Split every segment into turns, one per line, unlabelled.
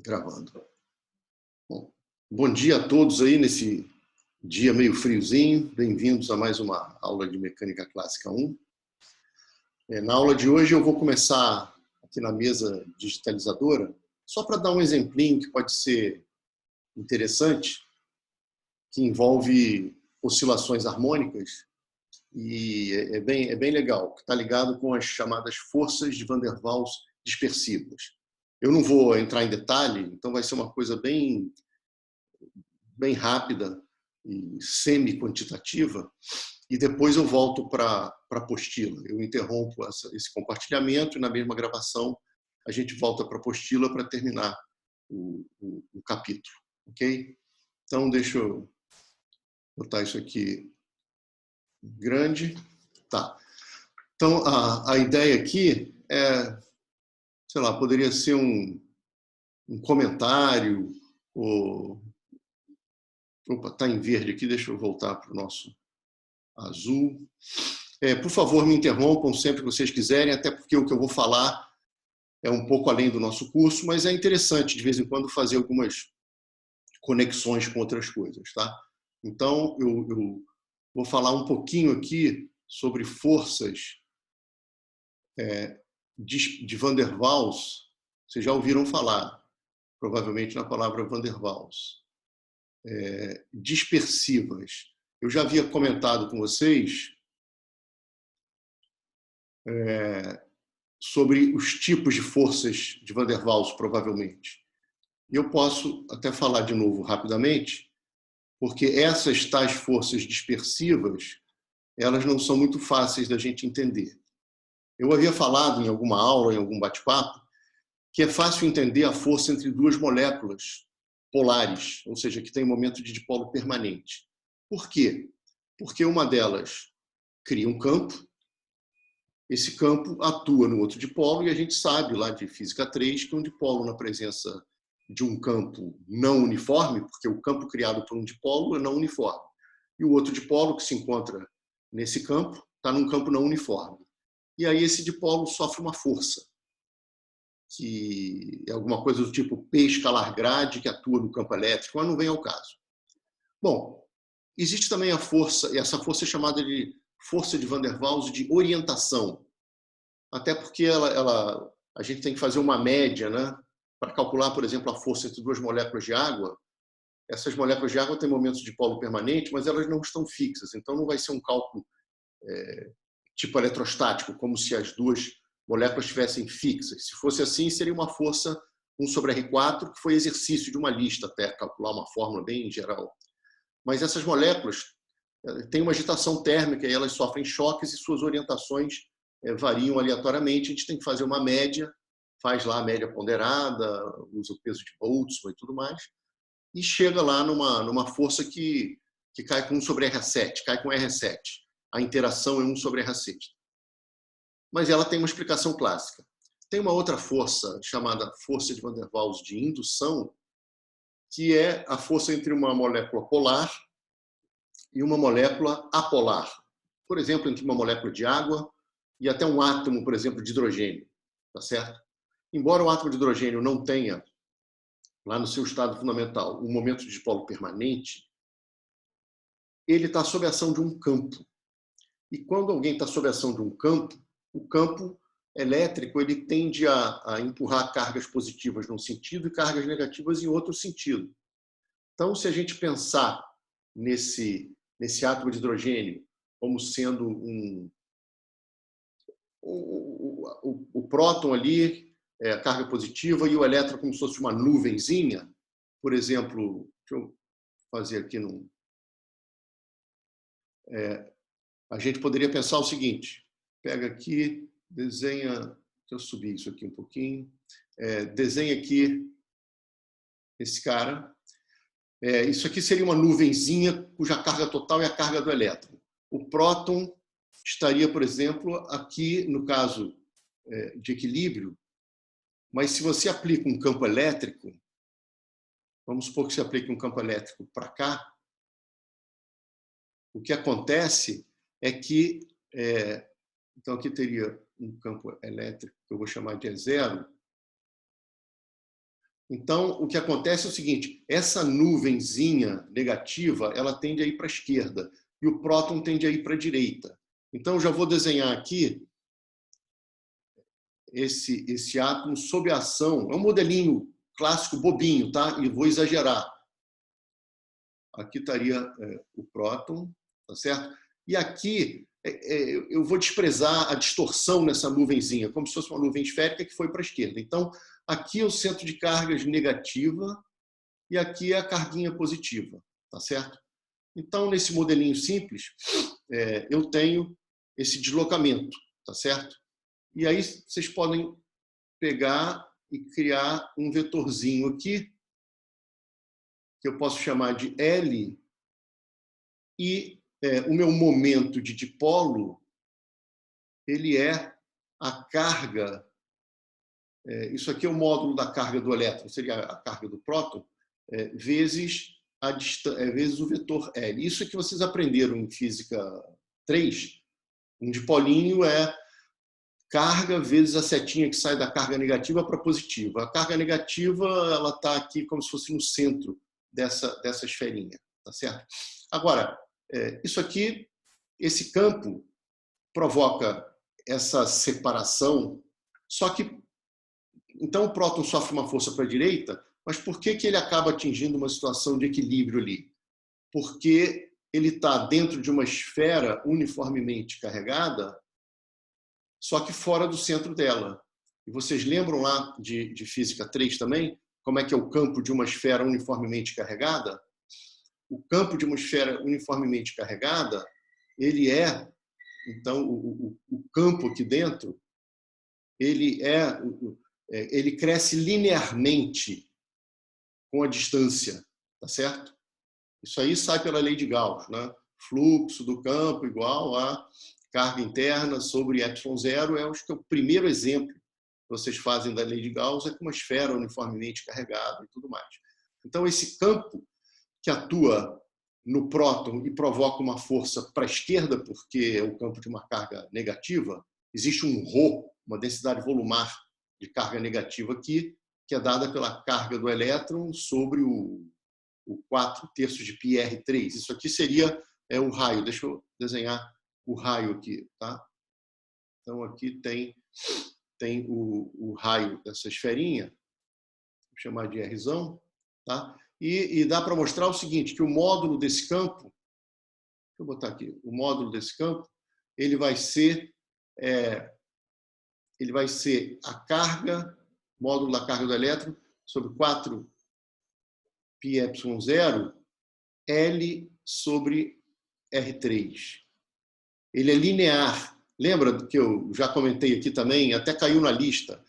Gravando. Bom dia a todos aí nesse dia meio friozinho. Bem-vindos a mais uma aula de Mecânica Clássica 1. Na aula de hoje eu vou começar aqui na mesa digitalizadora, só para dar um exemplinho que pode ser interessante, que envolve oscilações harmônicas e é bem legal, que está ligado com as chamadas forças de Van der Waals dispersivas. Eu não vou entrar em detalhe, então vai ser uma coisa bem rápida e semi-quantitativa, e depois eu volto para a apostila. Eu interrompo esse compartilhamento e na mesma gravação a gente volta para a apostila para terminar o capítulo, ok? Então, deixa eu botar isso aqui grande. Tá. Então, a ideia aqui é, sei lá, poderia ser um comentário, ou... Opa, está em verde aqui, deixa eu voltar para o nosso azul. Por favor, me interrompam sempre que vocês quiserem, até porque o que eu vou falar é um pouco além do nosso curso, mas é interessante, de vez em quando, fazer algumas conexões com outras coisas, tá? Então, eu vou falar um pouquinho aqui sobre forças de Van der Waals. Vocês já ouviram falar, provavelmente, na palavra Van der Waals. Dispersivas. Eu já havia comentado com vocês sobre os tipos de forças de Van der Waals, provavelmente. E eu posso até falar de novo rapidamente, porque essas tais forças dispersivas, elas não são muito fáceis da gente entender. Eu havia falado em alguma aula, em algum bate-papo, que é fácil entender a força entre duas moléculas polares, ou seja, que tem um momento de dipolo permanente. Por quê? Porque uma delas cria um campo, esse campo atua no outro dipolo, e a gente sabe lá de Física 3 que um dipolo na presença de um campo não uniforme, porque o campo criado por um dipolo é não uniforme, e o outro dipolo que se encontra nesse campo está num campo não uniforme. E aí esse dipolo sofre uma força, que é alguma coisa do tipo P escalar grade, que atua no campo elétrico, mas não vem ao caso. Bom, existe também a força, e essa força é chamada de força de Van der Waals de orientação, até porque a gente tem que fazer uma média, né, para calcular, por exemplo, a força entre duas moléculas de água. Essas moléculas de água têm momentos de dipolo permanente, mas elas não estão fixas, então não vai ser um cálculo tipo eletrostático, como se as duas moléculas estivessem fixas. Se fosse assim, seria uma força 1/R4, que foi exercício de uma lista até calcular uma fórmula bem geral. Mas essas moléculas têm uma agitação térmica e elas sofrem choques e suas orientações variam aleatoriamente. A gente tem que fazer uma média, faz lá a média ponderada, usa o peso de Boltzmann e tudo mais, e chega lá numa força que cai com 1/R7, cai com R7. A interação é 1/R6. Mas ela tem uma explicação clássica. Tem uma outra força, chamada força de Van der Waals de indução, que é a força entre uma molécula polar e uma molécula apolar. Por exemplo, entre uma molécula de água e até um átomo, por exemplo, de hidrogênio. Tá certo? Embora o átomo de hidrogênio não tenha, lá no seu estado fundamental, um momento de dipolo permanente, ele está sob a ação de um campo. E quando alguém está sob a ação de um campo, o campo elétrico ele tende a empurrar cargas positivas num sentido e cargas negativas em outro sentido. Então, se a gente pensar nesse átomo de hidrogênio como sendo o próton ali, a carga positiva, e o elétron como se fosse uma nuvenzinha, por exemplo, deixa eu fazer aqui a gente poderia pensar o seguinte: pega aqui, desenha, deixa eu subir isso aqui um pouquinho, desenha aqui esse cara. Isso aqui seria uma nuvenzinha cuja carga total é a carga do elétron. O próton estaria, por exemplo, aqui no caso de equilíbrio, mas se você aplica um campo elétrico, vamos supor que você aplique um campo elétrico para cá, o que acontece é que, então aqui teria um campo elétrico que eu vou chamar de E0, Então, o que acontece é o seguinte, essa nuvenzinha negativa, ela tende a ir para a esquerda e o próton tende a ir para a direita. Então, eu já vou desenhar aqui esse átomo sob a ação. É um modelinho clássico bobinho, tá? E vou exagerar. Aqui estaria o próton, tá certo? E aqui eu vou desprezar a distorção nessa nuvenzinha, como se fosse uma nuvem esférica que foi para a esquerda. Então, aqui é o centro de cargas negativa e aqui é a carguinha positiva, tá certo? Então, nesse modelinho simples, eu tenho esse deslocamento, tá certo? E aí vocês podem pegar e criar um vetorzinho aqui, que eu posso chamar de L, e o meu momento de dipolo, ele é a carga, isso aqui é o módulo da carga do elétron, seria a carga do próton, vezes vezes o vetor L. Isso que vocês aprenderam em Física 3, um dipolinho é carga vezes a setinha que sai da carga negativa para positiva. A carga negativa ela está aqui como se fosse no centro dessa esferinha, tá certo? Agora, isso aqui, esse campo provoca essa separação, só que então o próton sofre uma força para a direita, mas por que ele acaba atingindo uma situação de equilíbrio ali? Porque ele está dentro de uma esfera uniformemente carregada, só que fora do centro dela. E vocês lembram lá de Física 3 também? Como é que é o campo de uma esfera uniformemente carregada? O campo de uma esfera uniformemente carregada, ele é, então, o campo aqui dentro, ele cresce linearmente com a distância, tá certo? Isso aí sai pela lei de Gauss, né? Fluxo do campo igual a carga interna sobre ε0, acho que é o primeiro exemplo que vocês fazem da lei de Gauss, é com uma esfera uniformemente carregada e tudo mais. Então, esse campo que atua no próton e provoca uma força para a esquerda, porque é o campo de uma carga negativa, existe um ρ, uma densidade volumar de carga negativa aqui, que é dada pela carga do elétron sobre o 4/3 de πr3. Isso aqui seria o raio. Deixa eu desenhar o raio aqui, tá? Então, aqui tem o raio dessa esferinha, vou chamar de Rzão, tá? E dá para mostrar o seguinte, que o módulo desse campo, deixa eu botar aqui, o módulo desse campo, ele vai ser a carga, módulo da carga do elétron, sobre 4πε0, L sobre R3. Ele é linear. Lembra que eu já comentei aqui também, até caiu na lista.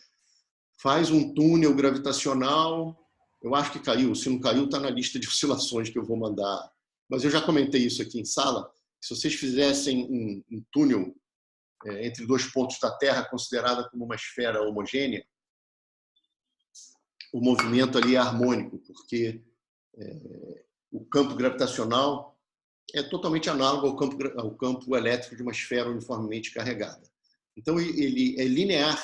Faz um túnel gravitacional, eu acho que caiu, se não caiu, está na lista de oscilações que eu vou mandar. Mas eu já comentei isso aqui em sala, se vocês fizessem um túnel entre dois pontos da Terra, considerada como uma esfera homogênea, o movimento ali é harmônico, porque o campo gravitacional é totalmente análogo ao campo elétrico de uma esfera uniformemente carregada. Então, ele é linear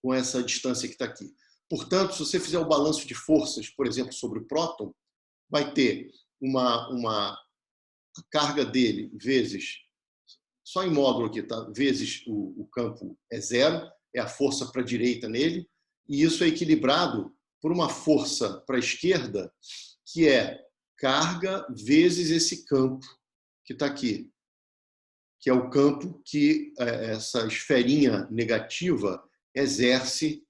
com essa distância que está aqui. Portanto, se você fizer o balanço de forças, por exemplo, sobre o próton, vai ter a carga dele vezes, só em módulo aqui, tá? Vezes o campo é zero, é a força para a direita nele, e isso é equilibrado por uma força para a esquerda, que é carga vezes esse campo que está aqui, que é o campo que essa esferinha negativa exerce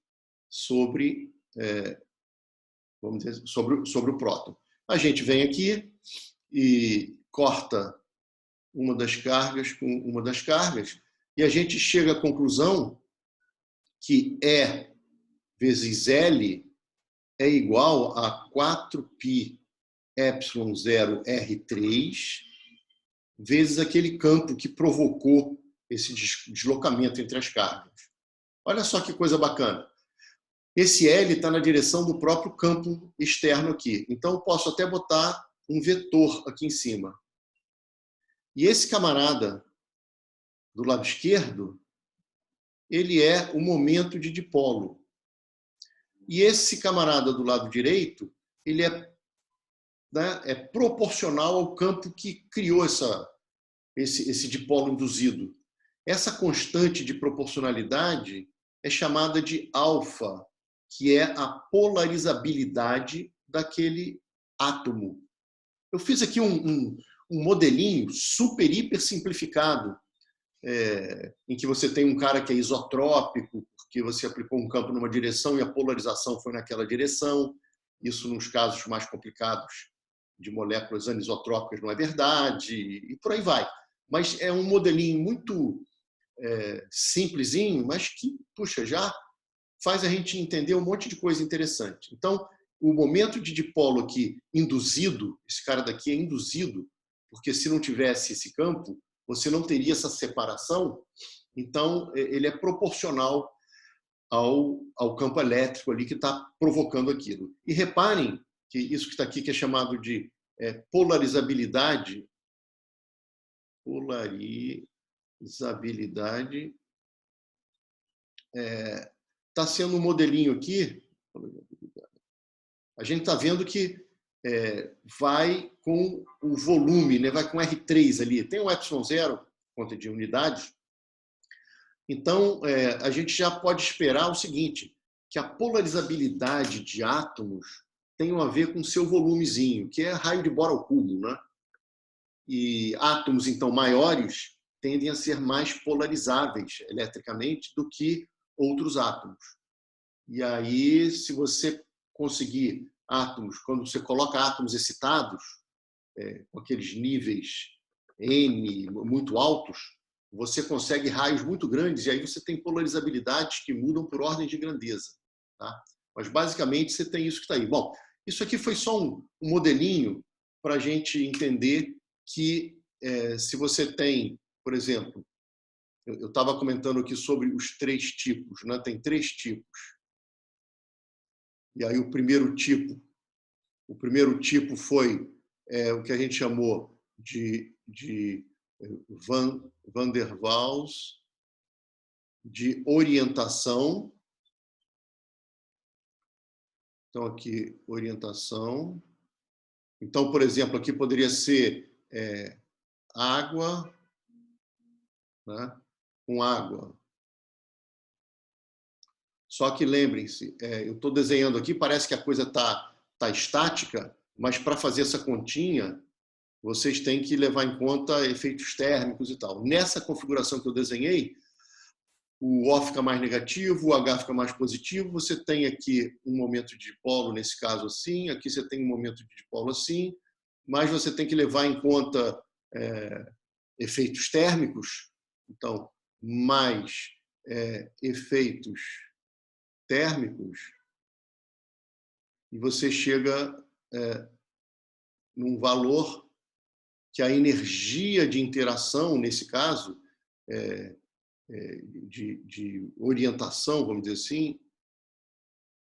sobre, vamos dizer, sobre o próton. A gente vem aqui e corta uma das cargas com uma das cargas e a gente chega à conclusão que E vezes L é igual a 4πε0r3 vezes aquele campo que provocou esse deslocamento entre as cargas. Olha só que coisa bacana. Esse L está na direção do próprio campo externo aqui. Então, eu posso até botar um vetor aqui em cima. E esse camarada do lado esquerdo, ele é o momento de dipolo. E esse camarada do lado direito, ele é proporcional ao campo que criou esse dipolo induzido. Essa constante de proporcionalidade é chamada de alfa, que é a polarizabilidade daquele átomo. Eu fiz aqui um modelinho super, hiper simplificado, em que você tem um cara que é isotrópico, porque você aplicou um campo numa direção e a polarização foi naquela direção. Isso, nos casos mais complicados de moléculas anisotrópicas, não é verdade, e por aí vai. Mas é um modelinho muito simplesinho, mas que, puxa, já faz a gente entender um monte de coisa interessante. Então, o momento de dipolo aqui induzido, esse cara daqui é induzido, porque se não tivesse esse campo, você não teria essa separação, então ele é proporcional ao campo elétrico ali que está provocando aquilo. E reparem que isso que está aqui, que é chamado de polarizabilidade, está sendo um modelinho aqui, a gente está vendo que vai com o volume, né? Vai com R3 ali. Tem um ε0, conta de unidades. Então, a gente já pode esperar o seguinte, que a polarizabilidade de átomos tem a ver com o seu volumezinho, que é raio de Bohr ao cubo, né? E átomos, então, maiores tendem a ser mais polarizáveis eletricamente do que outros átomos. E aí, se você conseguir átomos, quando você coloca átomos excitados, com aqueles níveis N muito altos, você consegue raios muito grandes e aí você tem polarizabilidades que mudam por ordem de grandeza. Tá? Mas, basicamente, você tem isso que está aí. Bom, isso aqui foi só um modelinho para a gente entender que se você tem, por exemplo, eu estava comentando aqui sobre os 3 tipos, né? Tem 3 tipos. E aí o primeiro tipo foi o que a gente chamou de Van der Waals de orientação. Então, aqui, orientação. Então, por exemplo, aqui poderia ser água, né, com água. Só que lembrem-se, eu estou desenhando aqui, parece que a coisa está estática, mas para fazer essa continha, vocês têm que levar em conta efeitos térmicos e tal. Nessa configuração que eu desenhei, o O fica mais negativo, o H fica mais positivo, você tem aqui um momento de dipolo, nesse caso assim, aqui você tem um momento de dipolo assim, mas você tem que levar em conta efeitos térmicos, então, mais efeitos térmicos, e você chega num valor que a energia de interação, nesse caso, de orientação, vamos dizer assim,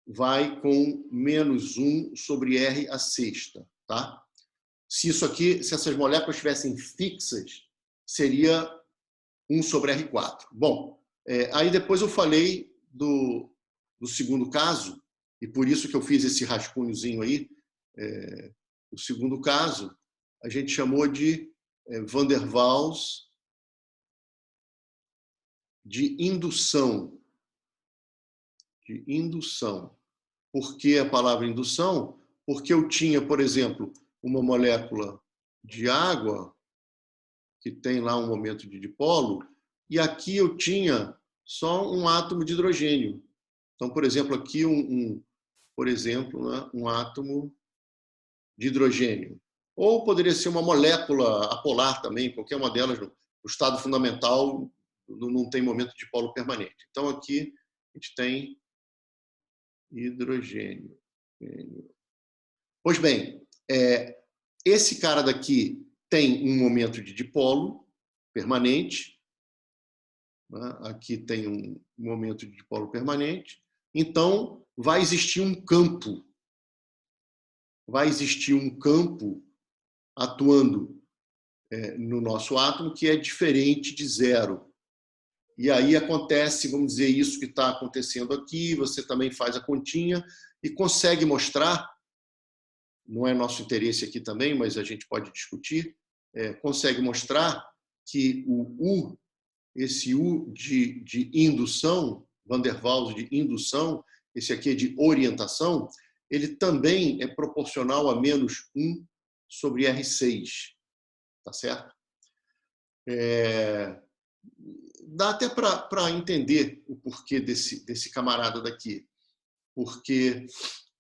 vai com -1 sobre R à sexta. Tá? Se essas moléculas estivessem fixas, seria 1 sobre R4. Bom, aí depois eu falei do segundo caso, e por isso que eu fiz esse rascunhozinho aí. O segundo caso, a gente chamou de Van der Waals de indução. De indução. Por que a palavra indução? Porque eu tinha, por exemplo, uma molécula de água, que tem lá um momento de dipolo, e aqui eu tinha só um átomo de hidrogênio. Então, por exemplo, aqui por exemplo, né, um átomo de hidrogênio. Ou poderia ser uma molécula apolar também, qualquer uma delas, no estado fundamental não tem momento de dipolo permanente. Então, aqui a gente tem hidrogênio. Pois bem, esse cara daqui tem um momento de dipolo permanente, né? Aqui tem um momento de dipolo permanente, então vai existir um campo. Vai existir um campo atuando no nosso átomo que é diferente de zero. E aí acontece, vamos dizer, isso que está acontecendo aqui, você também faz a continha e consegue mostrar, não é nosso interesse aqui também, mas a gente pode discutir, consegue mostrar que esse U de indução, Van der Waals de indução, esse aqui é de orientação, ele também é proporcional a menos 1 sobre R6, tá certo? Dá até para entender o porquê desse camarada daqui, porque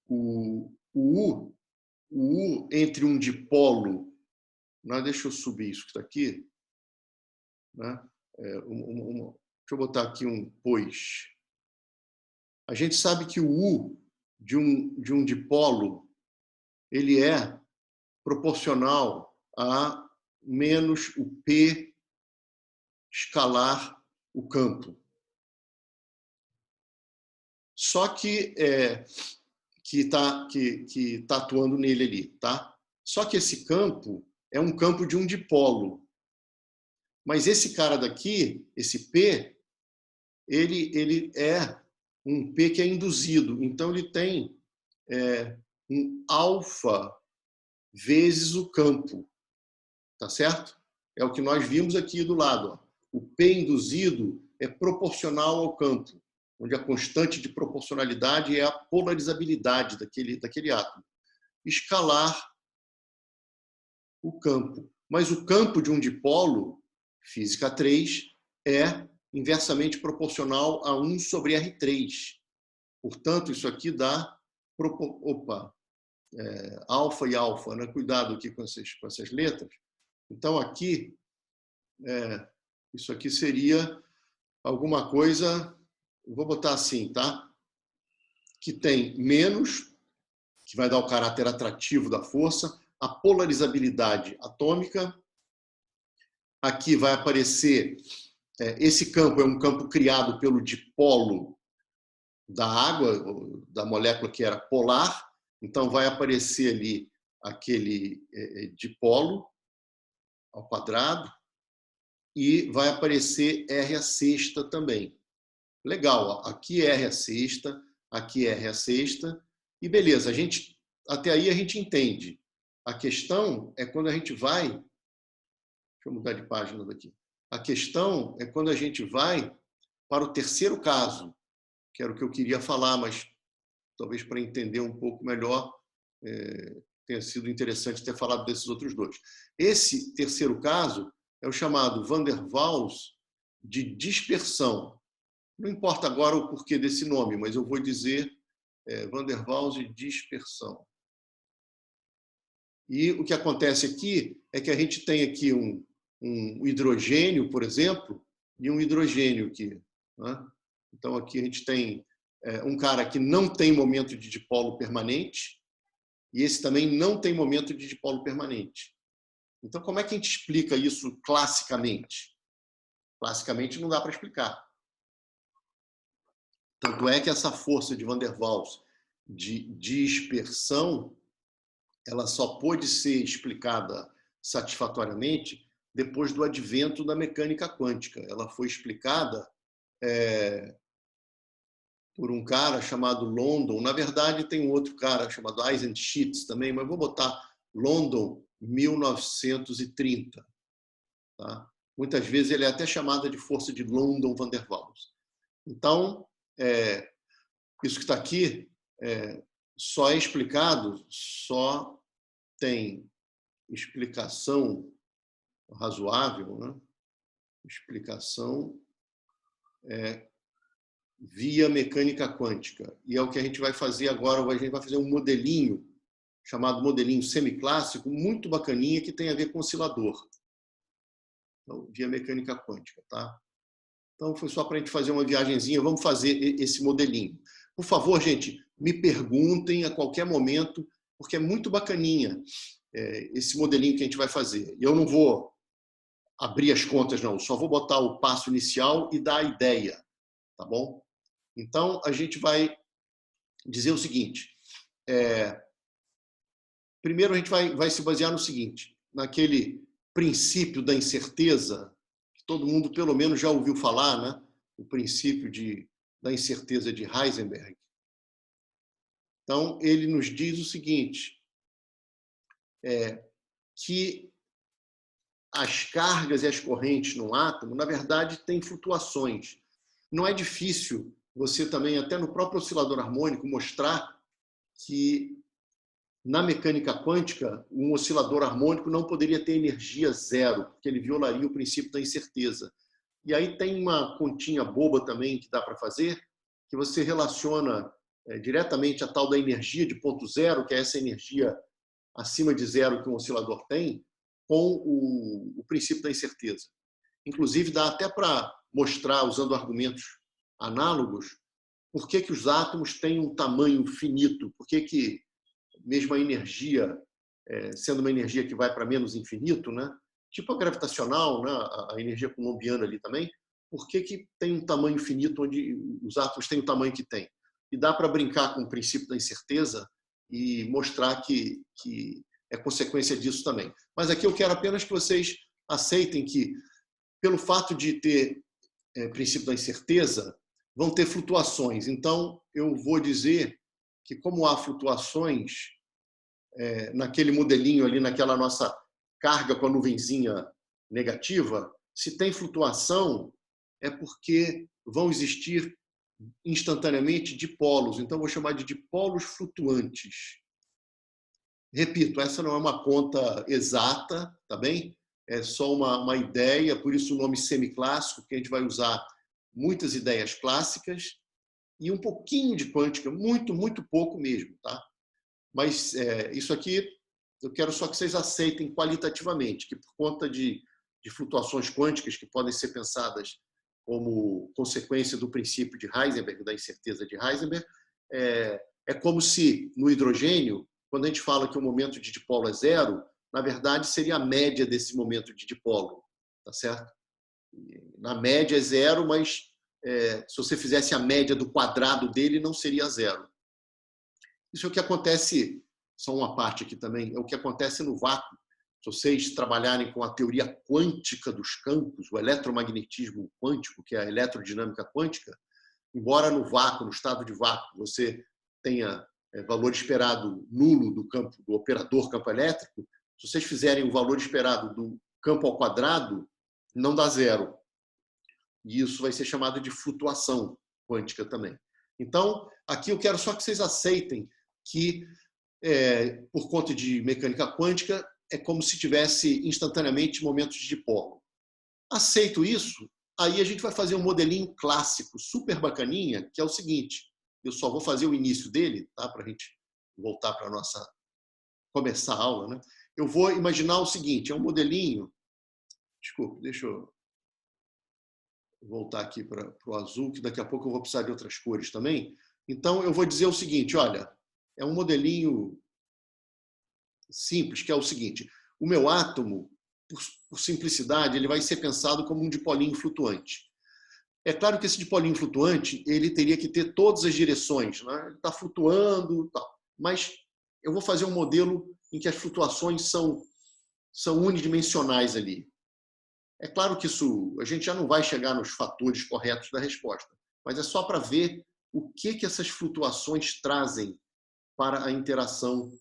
o U entre um dipolo, deixa eu subir isso que está aqui, né? Deixa eu botar aqui um pois. A gente sabe que o U de um dipolo ele é proporcional a menos o P escalar o campo. Só que tá atuando nele ali, tá? Só que esse campo é um campo de um dipolo. Mas esse cara daqui, esse P, ele é um P que é induzido. Então, ele tem um alfa vezes o campo. Tá certo? É o que nós vimos aqui do lado. Ó. O P induzido é proporcional ao campo, onde a constante de proporcionalidade é a polarizabilidade daquele átomo. Escalar o campo. Mas o campo de um dipolo, física 3, é inversamente proporcional a 1 sobre R3. Portanto, isso aqui dá alfa e alfa, né? Cuidado aqui com essas letras. Então, aqui, isso aqui seria alguma coisa, vou botar assim, tá? Que tem menos, que vai dar o caráter atrativo da força, a polarizabilidade atômica. Aqui vai aparecer, esse campo é um campo criado pelo dipolo da água, da molécula que era polar, então vai aparecer ali aquele dipolo ao quadrado e vai aparecer R a sexta também. Legal, ó. Aqui R a sexta, aqui R a sexta, e beleza, até aí a gente entende. A questão é quando a gente vai... Deixa eu mudar de página daqui. A questão é quando a gente vai para o terceiro caso, que era o que eu queria falar, mas talvez para entender um pouco melhor, tenha sido interessante ter falado desses outros dois. Esse terceiro caso é o chamado Van der Waals de dispersão. Não importa agora o porquê desse nome, mas eu vou dizer Van der Waals de dispersão. E o que acontece aqui é que a gente tem aqui um hidrogênio, por exemplo, e um hidrogênio aqui. Né? Então, aqui a gente tem um cara que não tem momento de dipolo permanente e esse também não tem momento de dipolo permanente. Então, como é que a gente explica isso classicamente? Classicamente não dá para explicar. Tanto é que essa força de Van der Waals de dispersão, ela só pôde ser explicada satisfatoriamente depois do advento da mecânica quântica. Ela foi explicada por um cara chamado London. Na verdade, tem um outro cara chamado Eisenschitz também, mas vou botar London 1930. Tá? Muitas vezes ele é até chamada de força de London Van der Waals. Então, isso que está aqui só é explicado, só tem explicação razoável, né? Explicação via mecânica quântica. E é o que a gente vai fazer agora, a gente vai fazer um modelinho, chamado modelinho semiclássico, muito bacaninha, que tem a ver com oscilador. Então, via mecânica quântica, tá? Então, foi só para a gente fazer uma viagenzinha. Vamos fazer esse modelinho. Por favor, gente, me perguntem a qualquer momento, porque é muito bacaninha esse modelinho que a gente vai fazer. E eu não vou abrir as contas, não. Só vou botar o passo inicial e dar a ideia, tá bom? Então, a gente vai dizer o seguinte. Primeiro, a gente vai se basear no seguinte, naquele princípio da incerteza, que todo mundo, pelo menos, já ouviu falar, né? o princípio da incerteza de Heisenberg. Então, ele nos diz o seguinte, que as cargas e as correntes num átomo, na verdade, têm flutuações. Não é difícil você também, até no próprio oscilador harmônico, mostrar que, na mecânica quântica, um oscilador harmônico não poderia ter energia zero, porque ele violaria o princípio da incerteza. E aí tem uma continha boba também que dá para fazer, que você relaciona diretamente a tal da energia de ponto zero, que é essa energia acima de zero que um oscilador tem, com o princípio da incerteza. Inclusive, dá até para mostrar, usando argumentos análogos, por que os átomos têm um tamanho finito, por que mesmo a energia, sendo uma energia que vai para menos infinito, né? Tipo a gravitacional, né? A energia coulombiana ali também, por que tem um tamanho finito onde os átomos têm o tamanho que têm? E dá para brincar com o princípio da incerteza e mostrar que é consequência disso também. Mas aqui eu quero apenas que vocês aceitem que, pelo fato de ter princípio da incerteza, vão ter flutuações. Então, eu vou dizer que, como há flutuações naquele modelinho ali, naquela nossa carga com a nuvenzinha negativa, se tem flutuação, é porque vão existir instantaneamente dipolos. Então, vou chamar de dipolos flutuantes. Repito, essa não é uma conta exata, tá bem? É só uma ideia, por isso o nome semiclássico, que a gente vai usar muitas ideias clássicas e um pouquinho de quântica, muito, muito pouco mesmo, tá? Mas isso aqui eu quero só que vocês aceitem qualitativamente, que por conta de flutuações quânticas que podem ser pensadas como consequência do princípio de Heisenberg, da incerteza de Heisenberg, é como se no hidrogênio, quando a gente fala que o momento de dipolo é zero, na verdade seria a média desse momento de dipolo, tá certo? Na média é zero, mas se você fizesse a média do quadrado dele, não seria zero. Isso é o que acontece, só uma parte aqui também, é o que acontece no vácuo. Se vocês trabalharem com a teoria quântica dos campos, o eletromagnetismo quântico, que é a eletrodinâmica quântica, embora no vácuo, no estado de vácuo, você tenha valor esperado nulo do campo do operador campo elétrico, se vocês fizerem o valor esperado do campo ao quadrado, não dá zero. E isso vai ser chamado de flutuação quântica também. Então, aqui eu quero só que vocês aceitem que, por conta de mecânica quântica, é como se tivesse instantaneamente momentos de dipolo. Aceito isso, aí a gente vai fazer um modelinho clássico, super bacaninha, que é o seguinte, eu só vou fazer o início dele, tá? Para a gente voltar para começar a aula, né? Eu vou imaginar o seguinte, é um modelinho, desculpe, deixa eu voltar aqui para o azul, que daqui a pouco eu vou precisar de outras cores também. Então, eu vou dizer o seguinte, olha, é um modelinho simples, que é o seguinte, o meu átomo, por simplicidade, ele vai ser pensado como um dipolinho flutuante. É claro que esse dipolinho flutuante ele teria que ter todas as direções, né? Ele está flutuando, tal. Mas eu vou fazer um modelo em que as flutuações são unidimensionais ali. É claro que isso a gente já não vai chegar nos fatores corretos da resposta, mas é só para ver o que essas flutuações trazem para a interação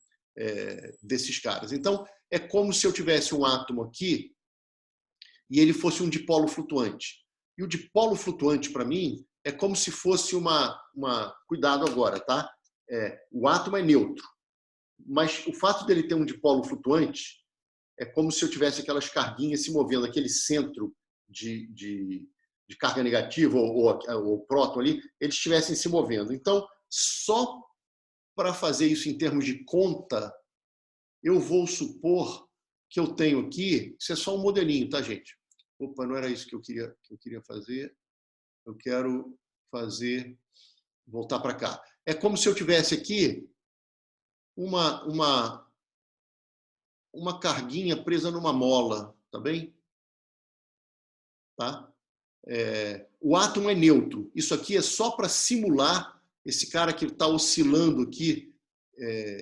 desses caras. Então, é como se eu tivesse um átomo aqui e ele fosse um dipolo flutuante. E o dipolo flutuante, para mim, é como se fosse cuidado agora, tá? O átomo é neutro, mas o fato dele ter um dipolo flutuante é como se eu tivesse aquelas carguinhas se movendo, aquele centro de carga negativa ou próton ali, eles estivessem se movendo. Então, só para fazer isso em termos de conta, eu vou supor que eu tenho aqui, isso é só um modelinho, tá, gente? Opa, não era isso que eu queria fazer. Eu quero voltar para cá. É como se eu tivesse aqui uma carguinha presa numa mola, tá bem? Tá? O átomo é neutro. Isso aqui é só para simular esse cara que está oscilando aqui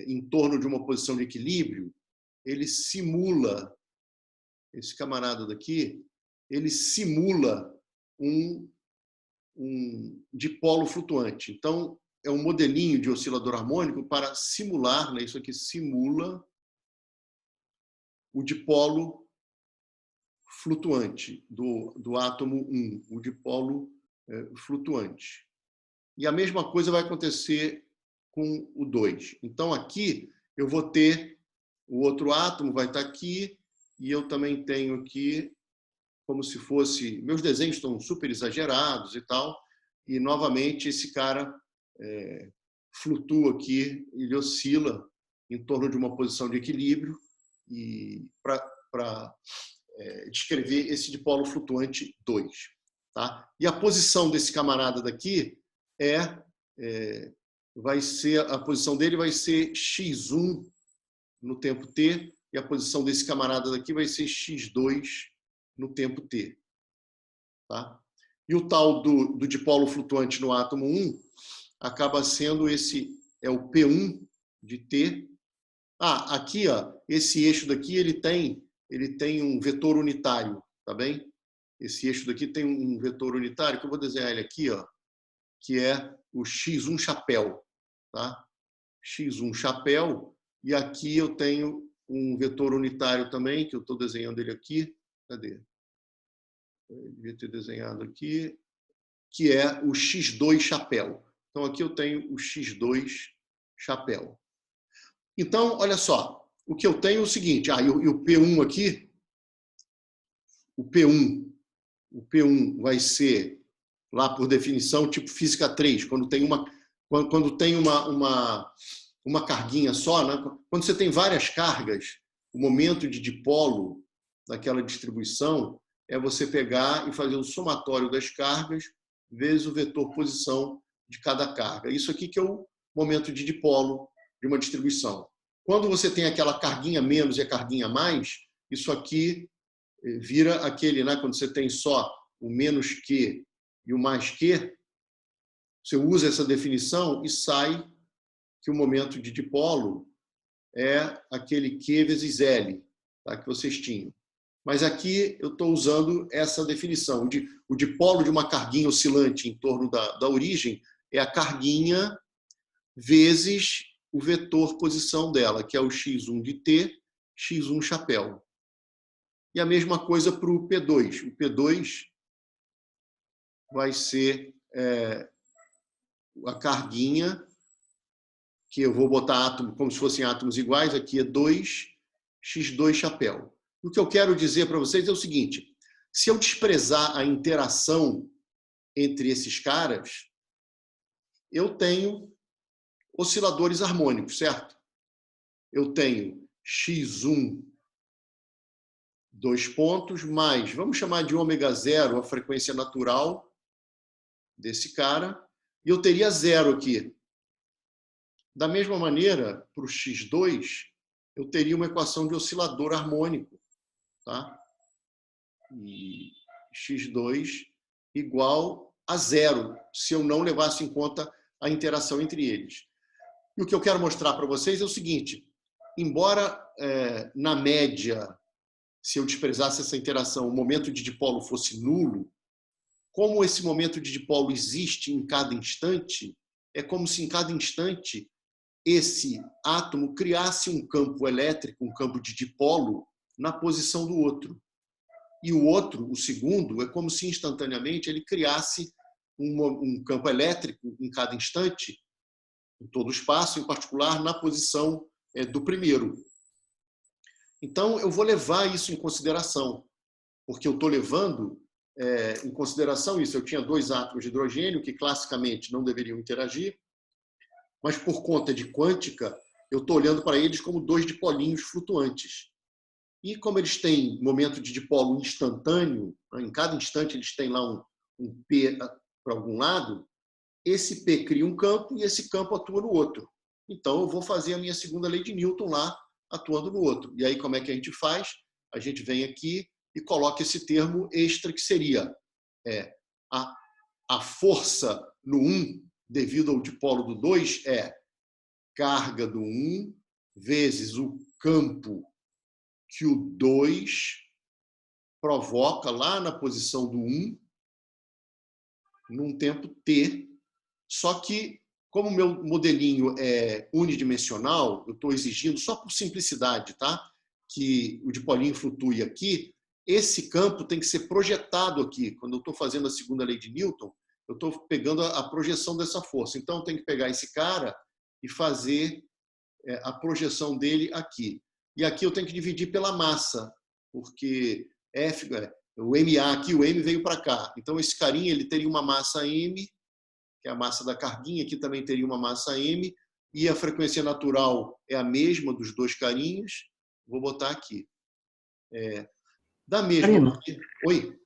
em torno de uma posição de equilíbrio. Ele simula, esse camarada daqui, ele simula um dipolo flutuante. Então, é um modelinho de oscilador harmônico para simular, né? Isso aqui simula o dipolo flutuante do átomo 1, o dipolo flutuante. E a mesma coisa vai acontecer com o 2. Então, aqui eu vou ter o outro átomo, vai estar aqui, e eu também tenho aqui, como se fosse... Meus desenhos estão super exagerados e tal, e, novamente, esse cara flutua aqui, ele oscila em torno de uma posição de equilíbrio, e para descrever esse dipolo flutuante 2. Tá? E a posição desse camarada daqui vai ser, a posição dele vai ser x1 no tempo t, e a posição desse camarada daqui vai ser x2 no tempo t. Tá? E o tal do dipolo flutuante no átomo 1 acaba sendo esse, é o P1 de t. Aqui, ó, esse eixo daqui, ele tem um vetor unitário, tá bem? Esse eixo daqui tem um vetor unitário, que eu vou desenhar ele aqui, ó, que é o x1 chapéu, tá? x1 chapéu, e aqui eu tenho um vetor unitário também, que eu estou desenhando ele aqui. Cadê? Eu devia ter desenhado aqui, que é o x2 chapéu. Então, aqui eu tenho o x2 chapéu. Então, olha só, o que eu tenho é o seguinte, e o P1 aqui, o P1 vai ser, lá por definição, tipo física 3, quando tem uma carguinha só, né? Quando você tem várias cargas, o momento de dipolo daquela distribuição é você pegar e fazer o somatório das cargas vezes o vetor posição de cada carga. Isso aqui que é o momento de dipolo de uma distribuição. Quando você tem aquela carguinha menos e a carguinha mais, isso aqui vira aquele, né? Quando você tem só o menos Q e o mais Q, você usa essa definição e sai que o momento de dipolo é aquele Q vezes L, tá? Que vocês tinham. Mas aqui eu estou usando essa definição. O dipolo de uma carguinha oscilante em torno da origem é a carguinha vezes o vetor posição dela, que é o x1 de t, x1 chapéu. E a mesma coisa para o P2. O P2 vai ser a carguinha, que eu vou botar átomo como se fossem átomos iguais, aqui é 2, x2 chapéu. O que eu quero dizer para vocês é o seguinte, se eu desprezar a interação entre esses caras, eu tenho osciladores harmônicos, certo? Eu tenho x1, 2 pontos, mais, vamos chamar de ômega 0, a frequência natural desse cara, e eu teria 0 aqui. Da mesma maneira, para o x2, eu teria uma equação de oscilador harmônico, tá? E x2 igual a 0, se eu não levasse em conta a interação entre eles. E o que eu quero mostrar para vocês é o seguinte, embora na média, se eu desprezasse essa interação, o momento de dipolo fosse nulo, como esse momento de dipolo existe em cada instante, é como se em cada instante esse átomo criasse um campo elétrico, um campo de dipolo, na posição do outro. E o outro, o segundo, é como se instantaneamente ele criasse um campo elétrico em cada instante, em todo o espaço, em particular na posição do primeiro. Então, eu vou levar isso em consideração, porque eu estou levando em consideração isso. Eu tinha 2 átomos de hidrogênio que classicamente não deveriam interagir, mas por conta de quântica, eu estou olhando para eles como 2 dipolinhos flutuantes. E como eles têm momento de dipolo instantâneo, em cada instante eles têm lá um P para algum lado, esse P cria um campo e esse campo atua no outro. Então, eu vou fazer a minha segunda lei de Newton lá, atuando no outro. E aí, como é que a gente faz? A gente vem aqui e coloca esse termo extra, que seria a força no 1, devido ao dipolo do 2, é carga do 1 vezes o campo que o 2 provoca lá na posição do 1, num tempo t, só que, como o meu modelinho é unidimensional, eu estou exigindo, só por simplicidade, tá? Que o dipolinho flutue aqui, esse campo tem que ser projetado aqui. Quando eu estou fazendo a segunda lei de Newton, eu estou pegando a projeção dessa força. Então, eu tenho que pegar esse cara e fazer a projeção dele aqui. E aqui eu tenho que dividir pela massa, porque o MA aqui, o M veio para cá. Então, esse carinha ele teria uma massa M, que é a massa da carguinha, aqui também teria uma massa M, e a frequência natural é a mesma dos dois carinhas. Vou botar aqui. Da mesma
Marino,
maneira... Oi?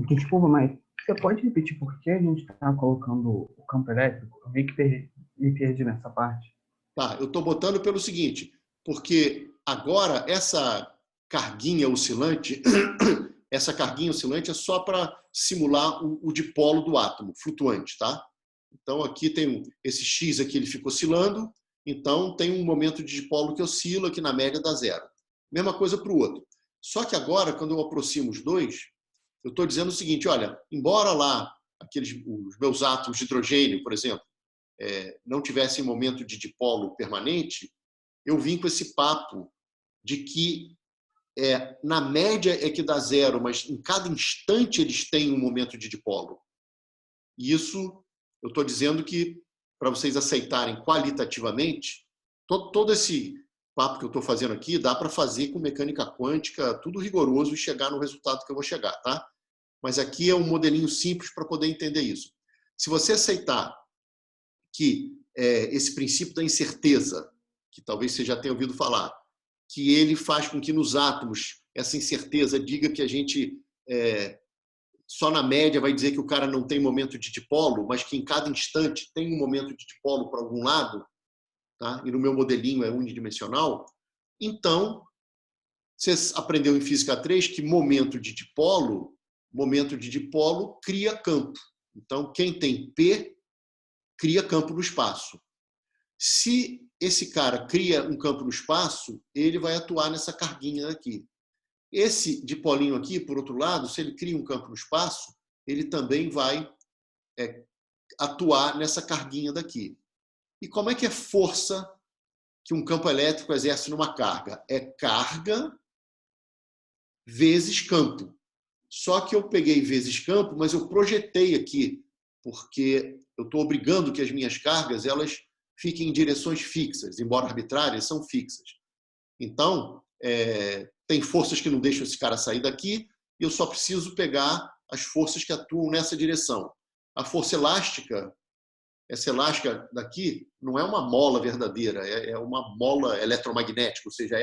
desculpa, mas você pode repetir por que a gente está colocando o campo elétrico? Eu meio que me perdi nessa parte.
Tá, eu estou botando pelo seguinte, porque agora essa carguinha oscilante, essa carguinha oscilante é só para simular o dipolo do átomo flutuante, tá? Então aqui tem esse X aqui, ele fica oscilando, então tem um momento de dipolo que oscila, que na média dá zero. Mesma coisa para o outro. Só que agora, quando eu aproximo os dois, eu estou dizendo o seguinte, olha, embora lá os meus átomos de hidrogênio, por exemplo, não tivessem momento de dipolo permanente, eu vim com esse papo de que na média é que dá zero, mas em cada instante eles têm um momento de dipolo. E isso eu estou dizendo que, para vocês aceitarem qualitativamente, todo esse papo que eu estou fazendo aqui dá para fazer com mecânica quântica, tudo rigoroso, e chegar no resultado que eu vou chegar, tá? Mas aqui é um modelinho simples para poder entender isso. Se você aceitar que esse princípio da incerteza, que talvez você já tenha ouvido falar, que ele faz com que nos átomos essa incerteza diga que a gente só na média vai dizer que o cara não tem momento de dipolo, mas que em cada instante tem um momento de dipolo para algum lado, tá? E no meu modelinho é unidimensional. Então, você aprendeu em Física 3 que momento de dipolo cria campo. Então, quem tem P cria campo no espaço. Se esse cara cria um campo no espaço, ele vai atuar nessa carguinha aqui. Esse dipolinho aqui, por outro lado, se ele cria um campo no espaço, ele também vai atuar nessa carguinha daqui. E como é que é força que um campo elétrico exerce numa carga? É carga vezes campo. Só que eu peguei vezes campo, mas eu projetei aqui, porque eu estou obrigando que as minhas cargas elas fiquem em direções fixas, embora arbitrárias, são fixas. Então, tem forças que não deixam esse cara sair daqui, e eu só preciso pegar as forças que atuam nessa direção. A força elástica, essa elástica daqui, não é uma mola verdadeira, é uma mola eletromagnética, ou seja,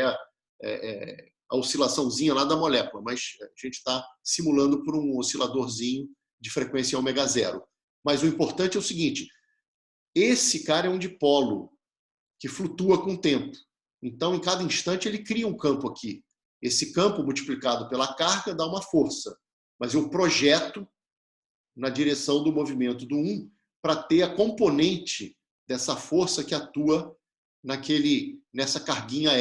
a oscilaçãozinha lá da molécula, mas a gente está simulando por um osciladorzinho de frequência ômega zero. Mas o importante é o seguinte, esse cara é um dipolo que flutua com o tempo. Então, em cada instante, ele cria um campo aqui. Esse campo, multiplicado pela carga, dá uma força. Mas eu projeto na direção do movimento do 1 para ter a componente dessa força que atua nessa carguinha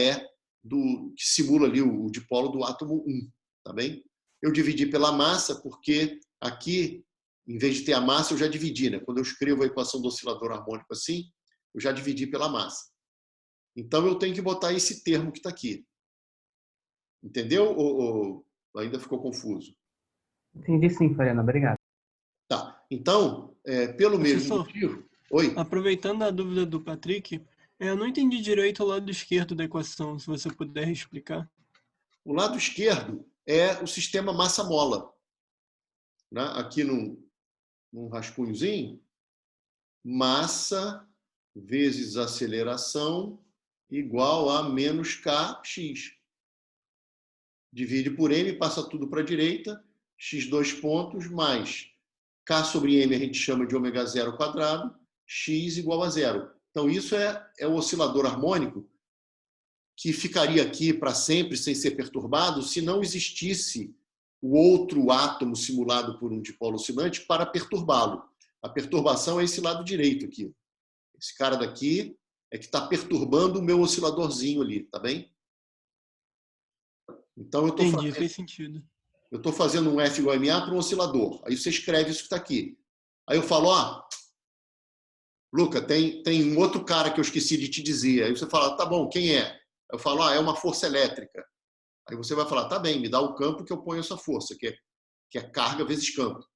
que simula ali o dipolo do átomo 1. Tá bem? Eu dividi pela massa, porque aqui, em vez de ter a massa, eu já dividi. Né? Quando eu escrevo a equação do oscilador harmônico assim, eu já dividi pela massa. Então, eu tenho que botar esse termo que está aqui. Entendeu? Ou ainda ficou confuso?
Entendi sim, Floriano, obrigado.
Tá. Então, pelo mesmo
Professor,
motivo... Oi?
aproveitando a dúvida do Patrick, eu não entendi direito o lado esquerdo da equação, se você puder explicar.
O lado esquerdo é o sistema massa-mola. Né? Aqui num rascunhozinho, massa vezes aceleração igual a menos kx. Divide por m, passa tudo para a direita, x 2 pontos, mais k sobre m a gente chama de ômega zero quadrado, x igual a zero. Então, isso é o oscilador harmônico que ficaria aqui para sempre sem ser perturbado se não existisse o outro átomo simulado por um dipolo oscilante para perturbá-lo. A perturbação é esse lado direito aqui. Esse cara daqui é que está perturbando o meu osciladorzinho ali, tá bem? Então, eu estou
Entendi,
fazendo...
fez sentido.
eu estou fazendo um F igual a MA para um oscilador. Aí você escreve isso que está aqui. Aí eu falo, Luca, tem um outro cara que eu esqueci de te dizer. Aí você fala, tá bom, quem é? Eu falo, é uma força elétrica. Aí você vai falar, tá bem, me dá o campo que eu ponho essa força, que é carga vezes campo.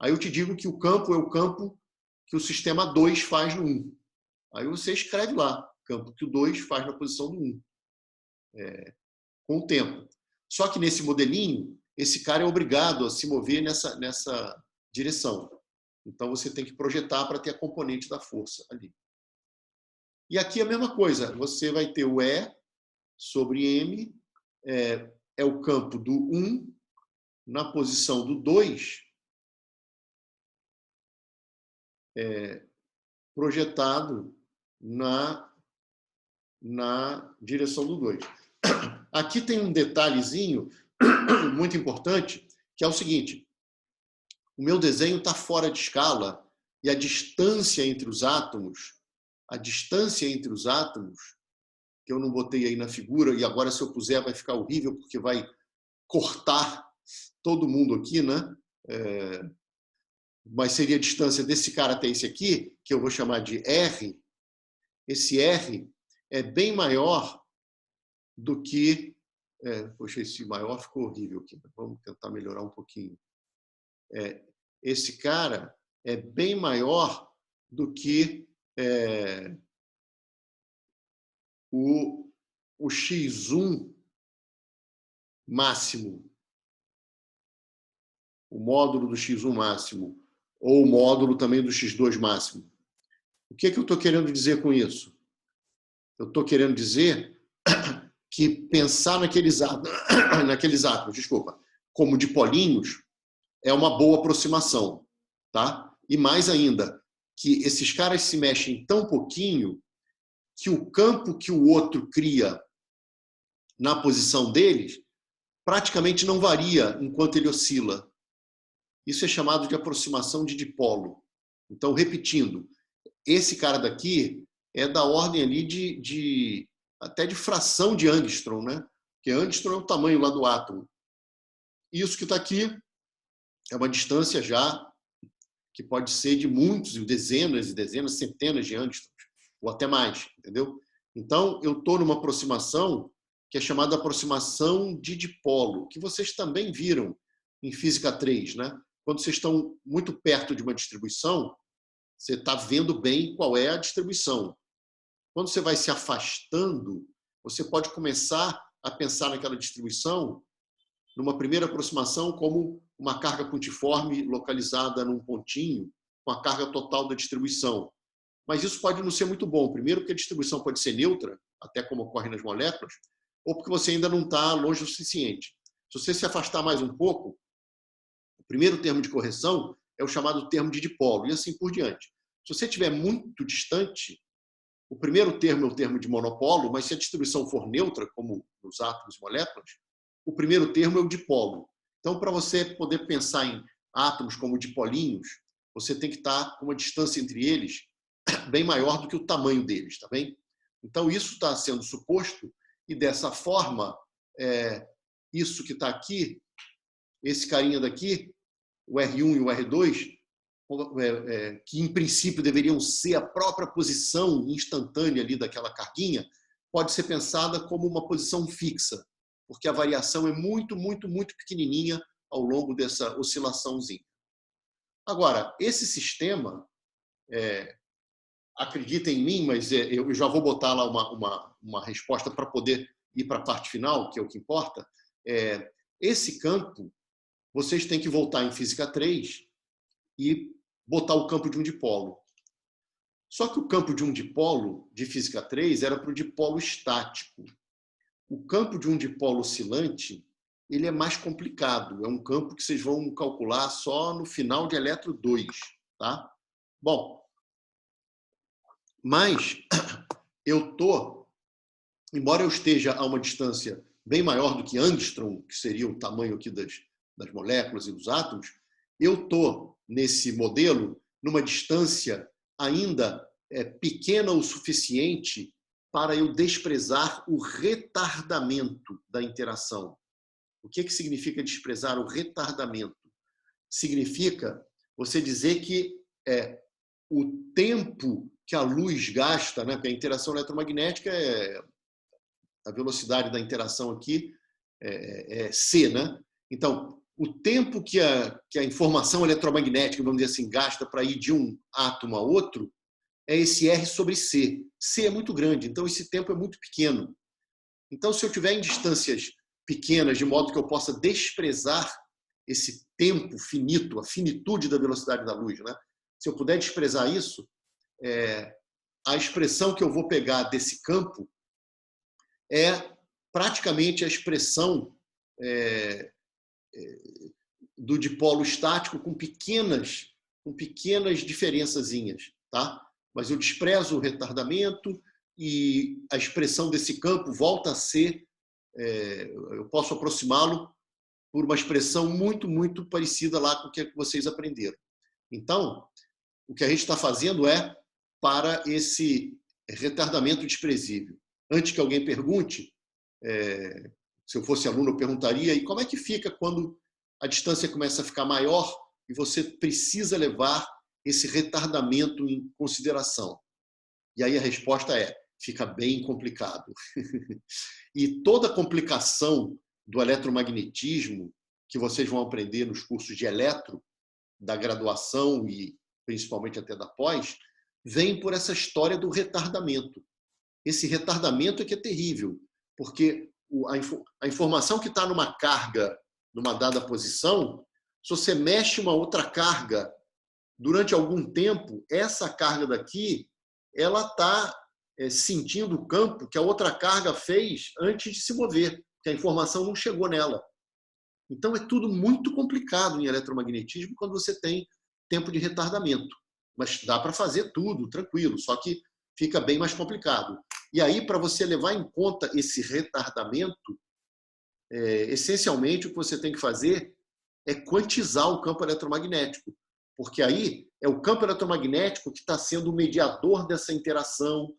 Aí eu te digo que o campo é o campo que o sistema 2 faz no 1. Aí você escreve lá, campo que o 2 faz na posição do 1. Com o tempo. Só que nesse modelinho, esse cara é obrigado a se mover nessa direção. Então você tem que projetar para ter a componente da força ali. E aqui a mesma coisa, você vai ter o E sobre M, é o campo do 1 na posição do 2, projetado na direção do 2. Aqui tem um detalhezinho muito importante, que é o seguinte: o meu desenho está fora de escala e a distância entre os átomos, que eu não botei aí na figura, e agora se eu puser vai ficar horrível, porque vai cortar todo mundo aqui, né? Mas seria a distância desse cara até esse aqui, que eu vou chamar de R. Esse R é bem maior do que... poxa, esse maior ficou horrível aqui. Vamos tentar melhorar um pouquinho. Esse cara é bem maior do que o X1 máximo, o módulo do X1 máximo, ou o módulo também do X2 máximo. O que eu estou querendo dizer com isso? Eu estou querendo dizer que pensar naqueles átomos, como dipolinhos, é uma boa aproximação, tá? E mais ainda, que esses caras se mexem tão pouquinho que o campo que o outro cria na posição deles praticamente não varia enquanto ele oscila. Isso é chamado de aproximação de dipolo. Então, repetindo, esse cara daqui é da ordem ali até de fração de Ångström, né? Porque Ångström é o tamanho lá do átomo. Isso que está aqui é uma distância já que pode ser de muitos, dezenas e dezenas, centenas de Ångström, ou até mais, entendeu? Então, eu estou numa aproximação que é chamada aproximação de dipolo, que vocês também viram em Física 3, né? Quando vocês estão muito perto de uma distribuição, você está vendo bem qual é a distribuição. Quando você vai se afastando, você pode começar a pensar naquela distribuição numa primeira aproximação como uma carga pontiforme localizada num pontinho, com a carga total da distribuição. Mas isso pode não ser muito bom. Primeiro, porque a distribuição pode ser neutra, até como ocorre nas moléculas, ou porque você ainda não está longe o suficiente. Se você se afastar mais um pouco, o primeiro termo de correção é o chamado termo de dipolo, e assim por diante. Se você estiver muito distante, o primeiro termo é o termo de monopolo, mas se a distribuição for neutra, como nos átomos e moléculas, o primeiro termo é o dipolo. Então, para você poder pensar em átomos como dipolinhos, você tem que estar com uma distância entre eles bem maior do que o tamanho deles, tá bem? Então, isso está sendo suposto, e dessa forma, isso que está aqui, esse carinha daqui, o R1 e o R2, que em princípio deveriam ser a própria posição instantânea ali daquela carguinha, pode ser pensada como uma posição fixa, porque a variação é muito, muito, muito pequenininha ao longo dessa oscilaçãozinha. Agora, esse sistema, acredita em mim, mas eu já vou botar lá uma resposta para poder ir para a parte final, que é o que importa. Esse campo, vocês têm que voltar em Física 3 e botar o campo de um dipolo. Só que o campo de um dipolo de Física 3 era para o dipolo estático. O campo de um dipolo oscilante, ele é mais complicado. É um campo que vocês vão calcular só no final de eletro 2. Tá? Bom, mas embora eu esteja a uma distância bem maior do que Ångström, que seria o tamanho aqui das moléculas e dos átomos, eu estou nesse modelo numa distância ainda pequena o suficiente para eu desprezar o retardamento da interação. O que significa desprezar o retardamento? Significa você dizer que o tempo que a luz gasta, né, porque a interação eletromagnética a velocidade da interação aqui é c, né? Então, o tempo que a informação eletromagnética, vamos dizer assim, gasta para ir de um átomo a outro é esse R sobre C. C é muito grande, então esse tempo é muito pequeno. Então, se eu tiver em distâncias pequenas, de modo que eu possa desprezar esse tempo finito, a finitude da velocidade da luz, né? Se eu puder desprezar isso, a expressão que eu vou pegar desse campo é praticamente a expressão do dipolo estático com pequenas diferençazinhas, tá? Mas eu desprezo o retardamento e a expressão desse campo volta a ser, eu posso aproximá-lo por uma expressão muito, muito parecida lá com o que vocês aprenderam. Então, o que a gente está fazendo para esse retardamento desprezível. Antes que alguém pergunte, se eu fosse aluno, eu perguntaria, e como é que fica quando a distância começa a ficar maior e você precisa levar esse retardamento em consideração? E aí a resposta fica bem complicado. E toda complicação do eletromagnetismo, que vocês vão aprender nos cursos de eletro, da graduação e principalmente até da pós, vem por essa história do retardamento. Esse retardamento é que é terrível, porque a informação que está numa carga, numa dada posição, se você mexe uma outra carga durante algum tempo, essa carga daqui, ela está sentindo o campo que a outra carga fez antes de se mover, porque a informação não chegou nela. Então, é tudo muito complicado em eletromagnetismo quando você tem tempo de retardamento. Mas dá para fazer tudo, tranquilo, só que fica bem mais complicado. E aí, para você levar em conta esse retardamento, essencialmente o que você tem que fazer é quantizar o campo eletromagnético, porque aí é o campo eletromagnético que está sendo o mediador dessa interação,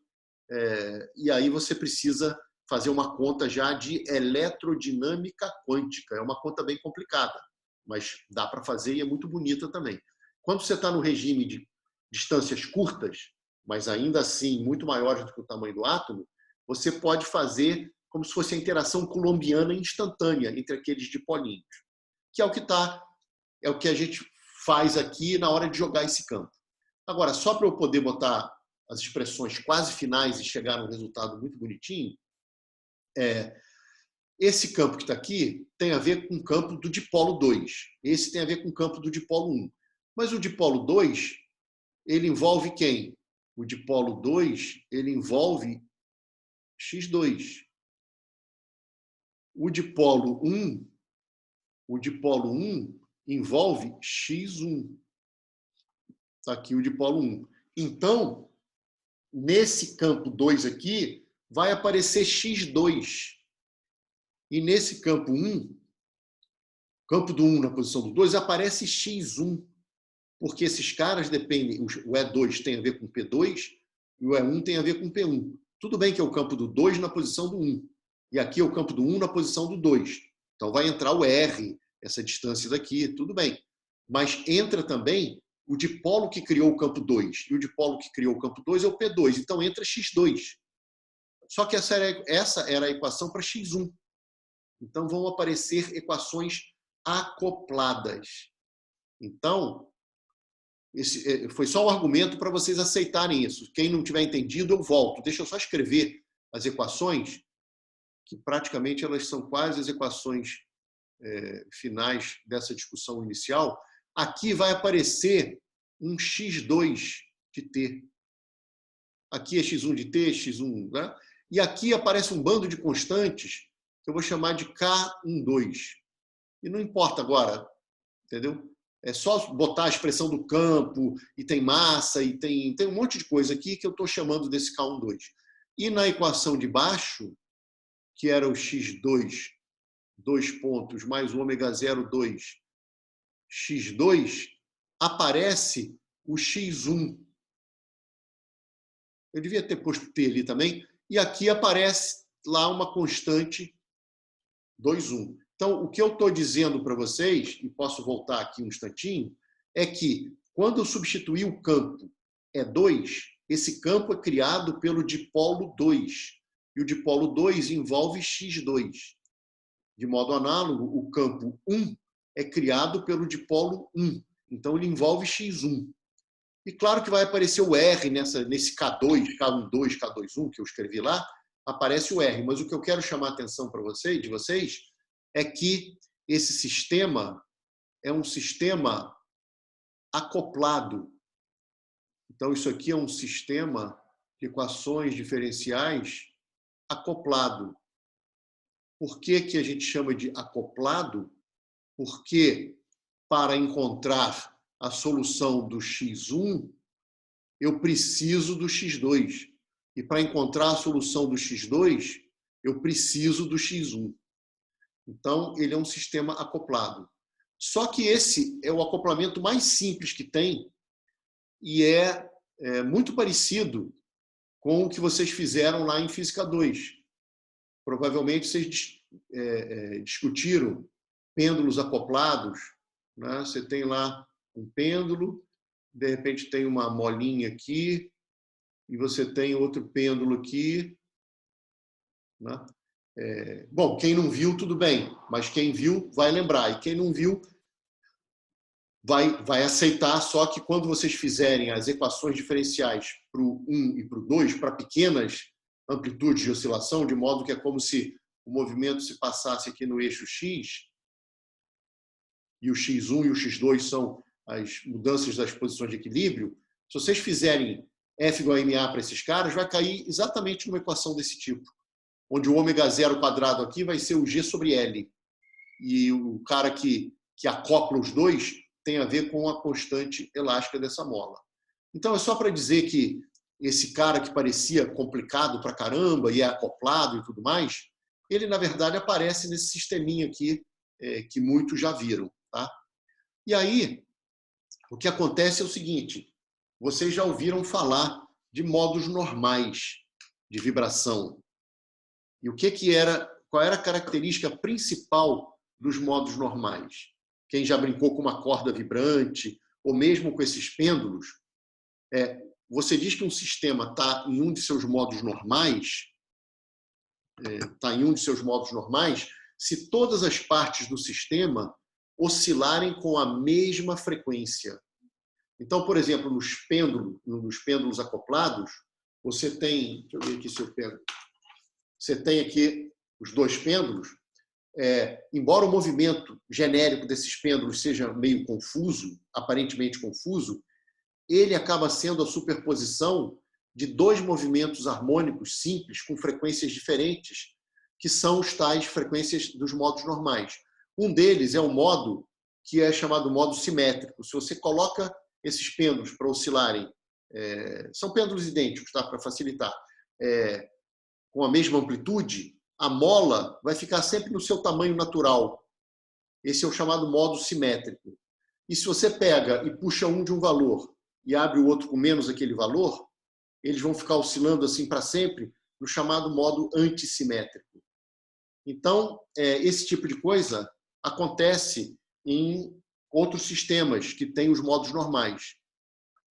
e aí você precisa fazer uma conta já de eletrodinâmica quântica. É uma conta bem complicada, mas dá para fazer e é muito bonita também. Quando você está no regime de distâncias curtas, mas ainda assim muito maiores do que o tamanho do átomo, você pode fazer como se fosse a interação coulombiana instantânea entre aqueles dipolinhos, que é o que a gente faz aqui na hora de jogar esse campo. Agora, só para eu poder botar as expressões quase finais e chegar num resultado muito bonitinho, esse campo que está aqui tem a ver com o campo do dipolo 2. Esse tem a ver com o campo do dipolo 1. Mas o dipolo 2, ele envolve quem? O dipolo 2, ele envolve X2. O dipolo 1 envolve X1. Está aqui o dipolo 1. Então, nesse campo 2 aqui, vai aparecer X2. E nesse campo 1, campo do 1 na posição do 2, aparece X1. Porque esses caras dependem, o E2 tem a ver com P2 e o E1 tem a ver com P1. Tudo bem que é o campo do 2 na posição do 1. E aqui é o campo do 1 na posição do 2. Então vai entrar o R, essa distância daqui, tudo bem. Mas entra também o dipolo que criou o campo 2. E o dipolo que criou o campo 2 é o P2. Então entra X2. Só que essa era a equação para X1. Então vão aparecer equações acopladas. Então, esse foi só um argumento para vocês aceitarem isso. Quem não tiver entendido, eu volto. Deixa eu só escrever as equações, que praticamente elas são quase as equações finais dessa discussão inicial. Aqui vai aparecer um X2 de T. Aqui é X1 de T, X1, né? E aqui aparece um bando de constantes que eu vou chamar de K12. E não importa agora, entendeu? É só botar a expressão do campo, e tem massa, e tem um monte de coisa aqui que eu estou chamando desse K12. E na equação de baixo, que era o X2, 2 pontos, mais o ômega 02, X2, aparece o X1. Eu devia ter posto T ali também. E aqui aparece lá uma constante 2,1. Então, o que eu estou dizendo para vocês, e posso voltar aqui um instantinho, é que quando eu substituir o campo E2, esse campo é criado pelo dipolo 2. E o dipolo 2 envolve X2. De modo análogo, o campo 1 é criado pelo dipolo 1. Então, ele envolve X1. E claro que vai aparecer o R nesse K2, K12, K21 que eu escrevi lá, aparece o R. Mas o que eu quero chamar a atenção para vocês, de vocês, é que esse sistema é um sistema acoplado. Então, isso aqui é um sistema de equações diferenciais acoplado. Por que que a gente chama de acoplado? Porque para encontrar a solução do x1, eu preciso do x2. E para encontrar a solução do x2, eu preciso do x1. Então, ele é um sistema acoplado. Só que esse é o acoplamento mais simples que tem e é muito parecido com o que vocês fizeram lá em Física 2. Provavelmente vocês discutiram pêndulos acoplados, né? Você tem lá um pêndulo, de repente tem uma molinha aqui, e você tem outro pêndulo aqui, né? Bom, quem não viu, tudo bem, mas quem viu vai lembrar, e quem não viu vai aceitar, só que quando vocês fizerem as equações diferenciais para o 1 e para o 2, para pequenas amplitudes de oscilação, de modo que é como se o movimento se passasse aqui no eixo X, e o X1 e o X2 são as mudanças das posições de equilíbrio, se vocês fizerem F igual a MA para esses caras, vai cair exatamente numa equação desse tipo, onde o ômega zero quadrado aqui vai ser o G sobre L. E o cara que acopla os dois tem a ver com a constante elástica dessa mola. Então, é só para dizer que esse cara que parecia complicado pra caramba e é acoplado e tudo mais, ele, na verdade, aparece nesse sisteminha aqui que muitos já viram. Tá? E aí, o que acontece é o seguinte, vocês já ouviram falar de modos normais de vibração. E qual era a característica principal dos modos normais? Quem já brincou com uma corda vibrante, ou mesmo com esses pêndulos, você diz que um sistema está em um de seus modos normais, se todas as partes do sistema oscilarem com a mesma frequência. Então, por exemplo, nos pêndulos acoplados, você tem, deixa eu ver aqui se eu pego, você tem aqui os dois pêndulos, embora o movimento genérico desses pêndulos seja meio confuso, aparentemente confuso, ele acaba sendo a superposição de dois movimentos harmônicos simples com frequências diferentes, que são os tais frequências dos modos normais. Um deles é o modo que é chamado modo simétrico. Se você coloca esses pêndulos para oscilarem, são pêndulos idênticos, tá? Para facilitar, com a mesma amplitude, a mola vai ficar sempre no seu tamanho natural. Esse é o chamado modo simétrico. E se você pega e puxa um de um valor e abre o outro com menos aquele valor, eles vão ficar oscilando assim para sempre no chamado modo antissimétrico. Então, esse tipo de coisa acontece em outros sistemas que têm os modos normais.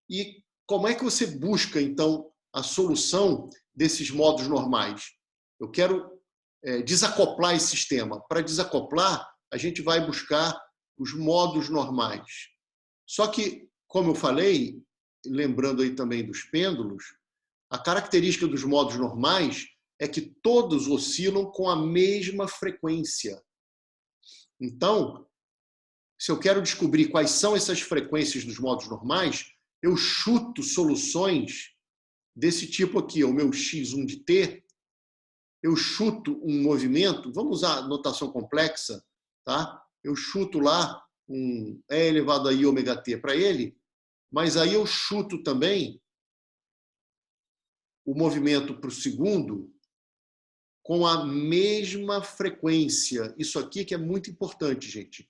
E como é que você busca, então, a solução desses modos normais? Eu quero desacoplar esse sistema. Para desacoplar, a gente vai buscar os modos normais. Só que, como eu falei, lembrando aí também dos pêndulos, a característica dos modos normais é que todos oscilam com a mesma frequência. Então, se eu quero descobrir quais são essas frequências dos modos normais, eu chuto soluções desse tipo aqui, o meu x1 de t, eu chuto um movimento, vamos usar notação complexa, tá? Eu chuto lá um E elevado a I ômega t para ele, mas aí eu chuto também o movimento para o segundo com a mesma frequência. Isso aqui que é muito importante, gente.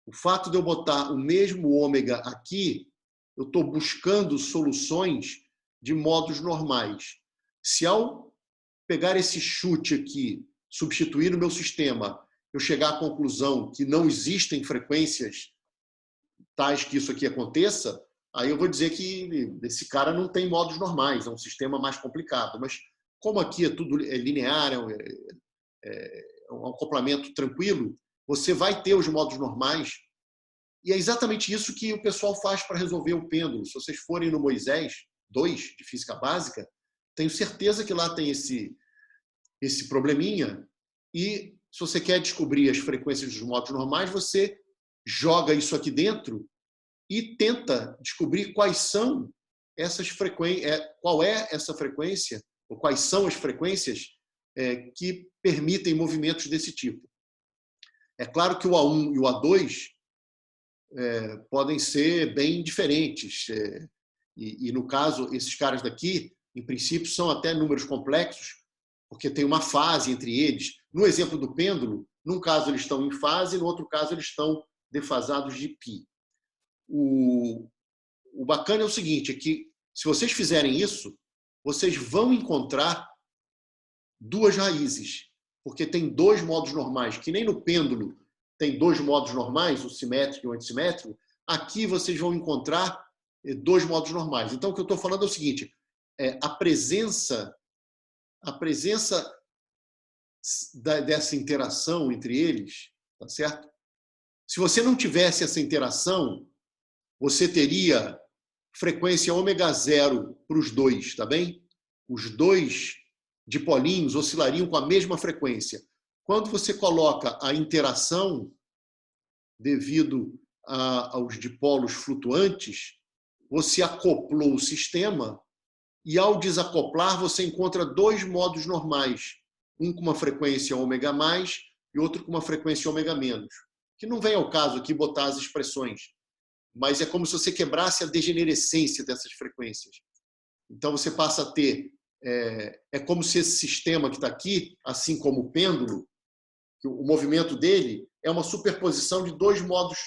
O fato de eu botar o mesmo ômega aqui, eu estou buscando soluções de modos normais. Se ao pegar esse chute aqui, substituir o meu sistema eu chegar à conclusão que não existem frequências tais que isso aqui aconteça, aí eu vou dizer que esse cara não tem modos normais, é um sistema mais complicado. Mas como aqui é tudo linear, é um acoplamento tranquilo, você vai ter os modos normais. E é exatamente isso que o pessoal faz para resolver o pêndulo. Se vocês forem no Moisés 2, de Física Básica, tenho certeza que lá tem esse probleminha. E se você quer descobrir as frequências dos modos normais, você joga isso aqui dentro e tenta descobrir quais são essas frequências, qual é essa frequência, ou quais são as frequências que permitem movimentos desse tipo. É claro que o A1 e o A2 podem ser bem diferentes. E, no caso, esses caras daqui, em princípio, são até números complexos, porque tem uma fase entre eles. No exemplo do pêndulo, num caso eles estão em fase, no outro caso eles estão defasados de π. O bacana é o seguinte, é que se vocês fizerem isso, vocês vão encontrar duas raízes, porque tem dois modos normais, que nem no pêndulo tem dois modos normais, o simétrico e o antissimétrico, aqui vocês vão encontrar dois modos normais. Então, o que eu estou falando é o seguinte, a presença dessa interação entre eles, tá certo? Se você não tivesse essa interação, você teria frequência ômega 0 para os dois, tá bem? Os dois dipolinhos oscilariam com a mesma frequência. Quando você coloca a interação devido aos dipolos flutuantes, você acoplou o sistema e, ao desacoplar, você encontra dois modos normais, um com uma frequência ômega mais e outro com uma frequência ômega menos, que não vem ao caso aqui botar as expressões, mas é como se você quebrasse a degenerescência dessas frequências. Então, você passa a ter... É como se esse sistema que está aqui, assim como o pêndulo, que o movimento dele é uma superposição de dois modos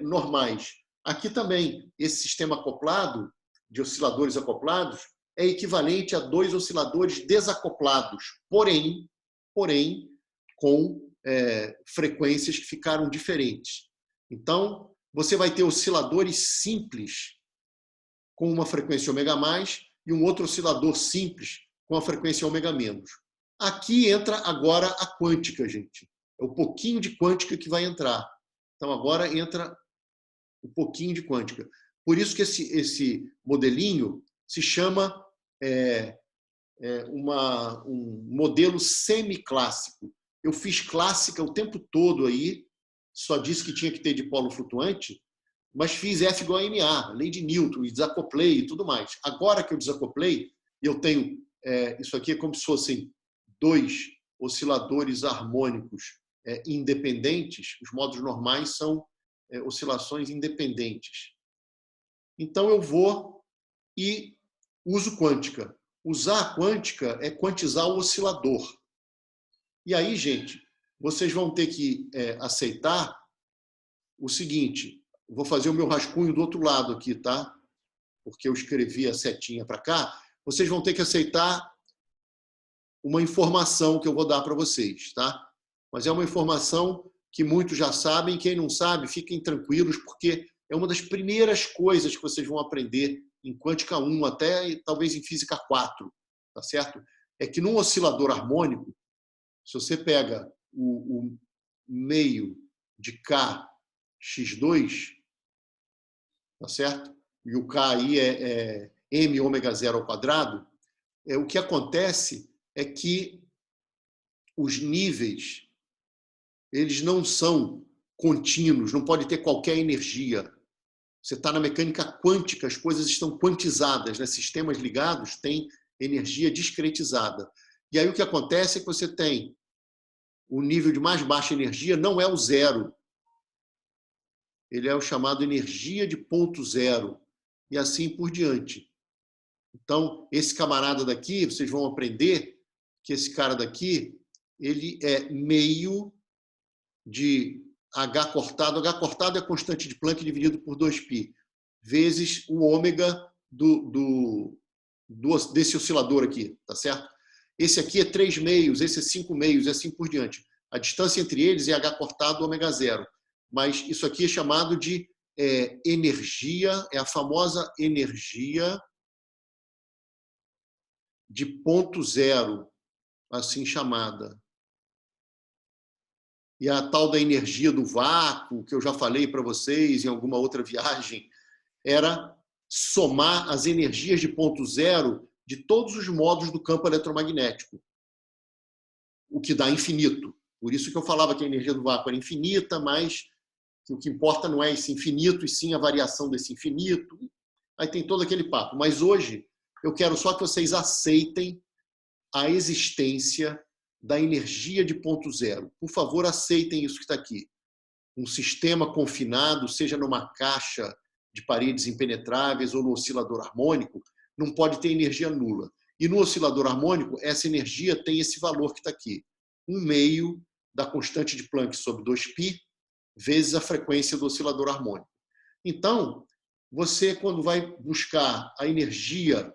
normais. Aqui também, esse sistema acoplado, de osciladores acoplados, é equivalente a dois osciladores desacoplados, porém com frequências que ficaram diferentes. Então, você vai ter osciladores simples com uma frequência ômega mais e um outro oscilador simples com a frequência ômega menos. Aqui entra agora a quântica, gente. É o pouquinho de quântica que vai entrar. Então, agora entra um pouquinho de quântica. Por isso que esse modelinho se chama um modelo semiclássico. Eu fiz clássica o tempo todo aí, só disse que tinha que ter dipolo flutuante, mas fiz F igual a MA, lei de Newton, e desacoplei e tudo mais. Agora que eu desacoplei, eu tenho... isso aqui é como se fossem dois osciladores harmônicos independentes. Os modos normais são oscilações independentes. Então, eu vou e uso quântica. Usar a quântica é quantizar o oscilador. E aí, gente, vocês vão ter que aceitar o seguinte. Vou fazer o meu rascunho do outro lado aqui, tá? Porque eu escrevi a setinha para cá. Vocês vão ter que aceitar uma informação que eu vou dar para vocês, tá? Mas é uma informação que muitos já sabem. Quem não sabe, fiquem tranquilos, porque é uma das primeiras coisas que vocês vão aprender em Quântica 1, até talvez em Física 4, tá certo? É que num oscilador harmônico, se você pega o meio de K x2, tá certo? E o K aí é m ômega 0 ao quadrado, o que acontece é que os níveis eles não são contínuos, não pode ter qualquer energia. Você está na mecânica quântica, as coisas estão quantizadas, né? Sistemas ligados têm energia discretizada. E aí o que acontece é que você tem o nível de mais baixa energia, não é o zero. Ele é o chamado energia de ponto zero. E assim por diante. Então, esse camarada daqui, vocês vão aprender que esse cara daqui, ele é meio de H cortado. H cortado é a constante de Planck dividido por 2π, vezes o ômega desse oscilador aqui, tá certo? Esse aqui é 3 meios, esse é 5 meios, e assim por diante. A distância entre eles é H cortado ômega zero. Mas isso aqui é chamado de energia, é a famosa energia de ponto zero, assim chamada. E a tal da energia do vácuo, que eu já falei para vocês em alguma outra viagem, era somar as energias de ponto zero de todos os modos do campo eletromagnético, o que dá infinito. Por isso que eu falava que a energia do vácuo era infinita, mas o que importa não é esse infinito, e sim a variação desse infinito. Aí tem todo aquele papo. Mas hoje eu quero só que vocês aceitem a existência da energia de ponto zero. Por favor, aceitem isso que está aqui. Um sistema confinado, seja numa caixa de paredes impenetráveis ou no oscilador harmônico, não pode ter energia nula. E no oscilador harmônico, essa energia tem esse valor que está aqui. 1/2 da constante de Planck sobre 2π vezes a frequência do oscilador harmônico. Então, você, quando vai buscar a energia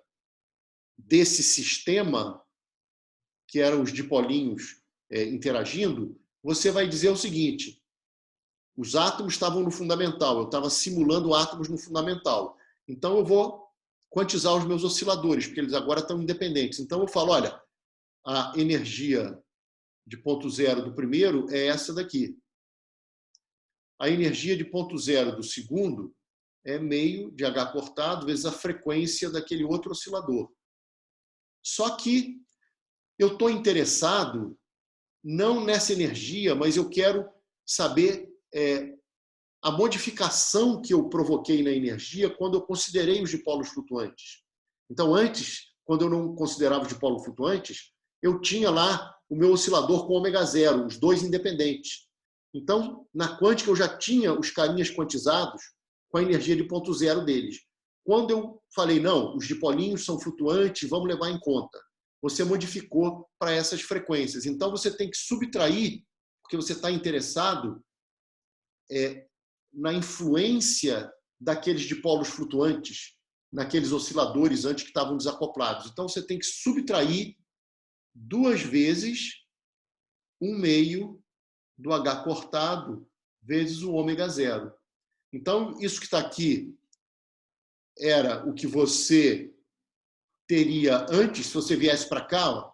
desse sistema, que eram os dipolinhos interagindo, você vai dizer o seguinte: os átomos estavam no fundamental, eu estava simulando átomos no fundamental. Então, eu vou quantizar os meus osciladores, porque eles agora estão independentes. Então, eu falo, olha, a energia de ponto zero do primeiro é essa daqui. A energia de ponto zero do segundo é meio de H cortado vezes a frequência daquele outro oscilador. Só que eu estou interessado não nessa energia, mas eu quero saber a modificação que eu provoquei na energia quando eu considerei os dipolos flutuantes. Então, antes, quando eu não considerava os dipolos flutuantes, eu tinha lá o meu oscilador com ômega zero, os dois independentes. Então, na quântica, eu já tinha os carinhas quantizados com a energia de ponto zero deles. Quando eu falei, não, os dipolinhos são flutuantes, vamos levar em conta, você modificou para essas frequências. Então, você tem que subtrair, porque você está interessado na influência daqueles dipolos flutuantes, naqueles osciladores antes que estavam desacoplados. Então, você tem que subtrair 2 vezes 1/2 do H cortado vezes o ômega zero. Então, isso que está aqui era o que você teria antes, se você viesse para cá, ó,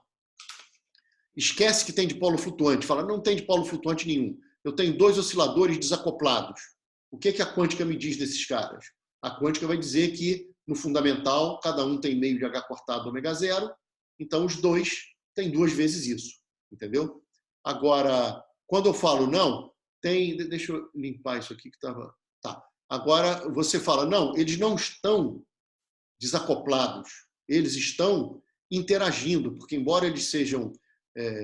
esquece que tem dipolo flutuante, fala, não tem dipolo flutuante nenhum. Eu tenho 2 osciladores desacoplados. O que a quântica me diz desses caras? A quântica vai dizer que, no fundamental, cada um tem meio de H cortado ômega zero, então os dois têm 2 vezes isso. Entendeu? Agora, quando eu falo não, tem... Deixa eu limpar isso aqui que estava... Tá. Agora, você fala, não, eles não estão desacoplados, eles estão interagindo, porque embora eles sejam